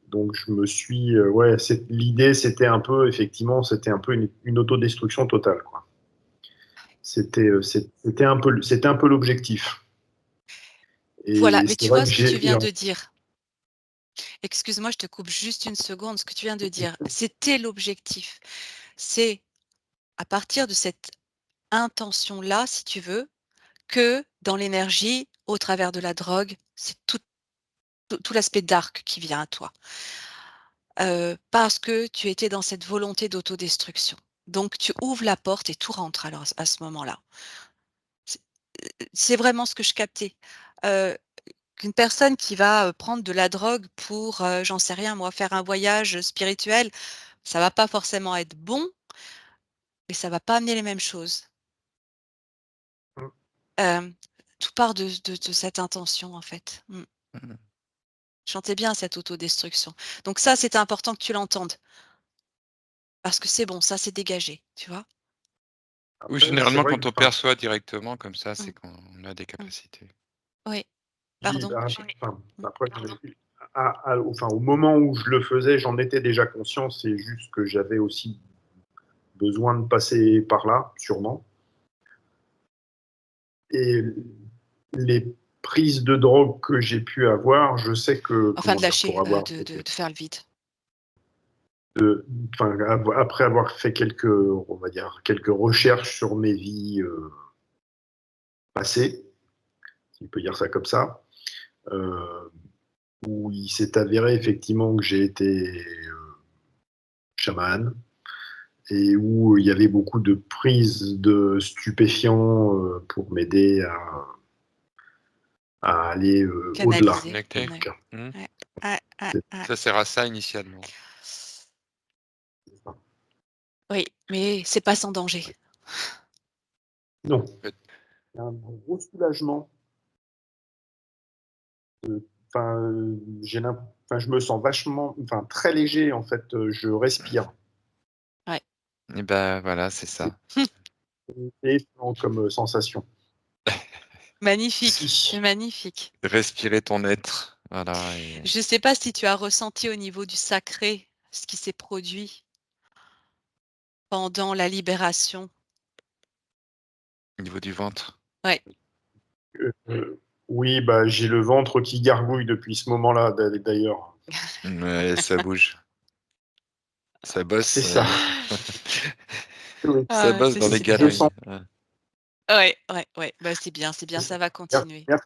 Donc je me suis, ouais, l'idée c'était un peu, effectivement, c'était un peu une autodestruction totale, quoi. C'était un peu l'objectif. Voilà, Et mais c'est tu vrai vois que ce que tu j'ai, viens de dire? Excuse-moi, je te coupe juste une seconde. Ce que tu viens de dire, c'était l'objectif. C'est à partir de cette intention-là, si tu veux, que dans l'énergie, au travers de la drogue, c'est tout l'aspect dark qui vient à toi. Parce que tu étais dans cette volonté d'autodestruction. Donc tu ouvres la porte et tout rentre alors à ce moment-là. C'est c'est vraiment ce que je captais. Qu'une personne qui va, prendre de la drogue pour, j'en sais rien moi, faire un voyage spirituel, ça va pas forcément être bon, mais ça va pas amener les mêmes choses. Mmh. Hem, Tout part de cette intention en fait. Mmh. Je sentais bien cette autodestruction. Donc ça, c'était important que tu l'entendes. Parce que c'est bon, ça c'est dégagé, tu vois? Oui, Après, c'est généralement, vrai quand que, on enfin, perçoit directement comme ça, c'est Mmh, qu'on a des mmh. capacités. Oui, oui, pardon, bah, j'ai enfin, mmh, après, enfin, au moment où je le faisais, j'en étais déjà conscient. C'est juste que j'avais aussi besoin de passer par là, sûrement. Et les prises de drogue que j'ai pu avoir, je sais que, enfin comment de dire, lâcher, pour avoir de faire le vide. enfin, après avoir fait quelques, on va dire, quelques recherches sur mes vies passées, si on peut dire ça comme ça, euh, où il s'est avéré effectivement que j'ai été chaman et où il y avait beaucoup de prises de stupéfiants pour m'aider à aller au-delà, Canaliser, en Connecté. tout ouais. cas. Mmh. Ouais. Ouais, ouais, C'est ouais. Ça sert à ça initialement. ça. Oui, mais c'est pas sans danger. Non, Peut c'est un gros soulagement. Enfin, enfin, je me sens vachement, enfin, très léger en fait. Je respire. Ouais. et ben, voilà, c'est C'est ça. excellent comme sensation. Magnifique, c'est Si. magnifique. Respirer ton être, voilà et Je sais pas si tu as ressenti au niveau du sacré ce qui s'est produit pendant la libération? au niveau du ventre. Ouais. Oui, bah, j'ai le ventre qui gargouille depuis ce moment-là, d'ailleurs. Ouais, ça bouge. Ça C'est bosse, ça. Oui. ça Ah, bosse c'est dans les Je super. sens. galeries. Ouais. Ouais, ouais, ouais, bah, c'est bien, ça va continuer. Merci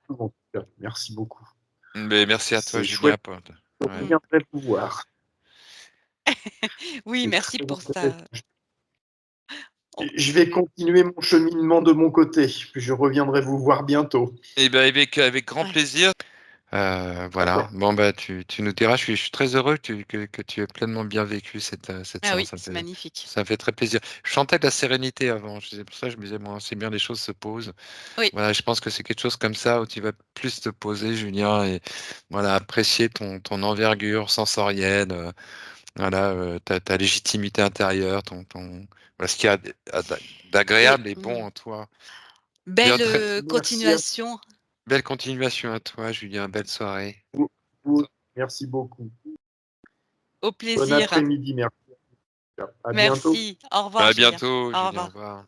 beaucoup, en tout cas. Merci beaucoup. Mais merci à toi, C'est Julien, chouette. pour Je ouais. Mmh. reviendrai vous voir. Oui, C'est merci très pour intéressant. ça. On Je vais continuer mon cheminement de mon côté. Je reviendrai vous voir bientôt. Et ben, avec grand ouais, plaisir. Voilà. D'accord. Bon, bah, tu nous diras, je suis très heureux que tu aies pleinement bien vécu cette ah oui, séance. c'est magnifique. Ça me fait très plaisir. Je sentais de la sérénité avant. C'est pour ça que je me disais: «Bon, c'est bien, les choses se posent». Oui, Voilà, je pense que c'est quelque chose comme ça où tu vas plus te poser, Julien, et voilà, apprécier ton envergure sensorielle, voilà, ta légitimité intérieure, voilà, ce qu'il y a et d'agréable et bon en toi. Bien, belle, très Merci à continuation. belle continuation à toi, Julien. Belle soirée. vous. Vous. Merci beaucoup. Au Bon plaisir. après-midi. Merci. À bientôt. Merci. Au revoir, À Julien. bientôt, Au Julien. Au revoir. revoir.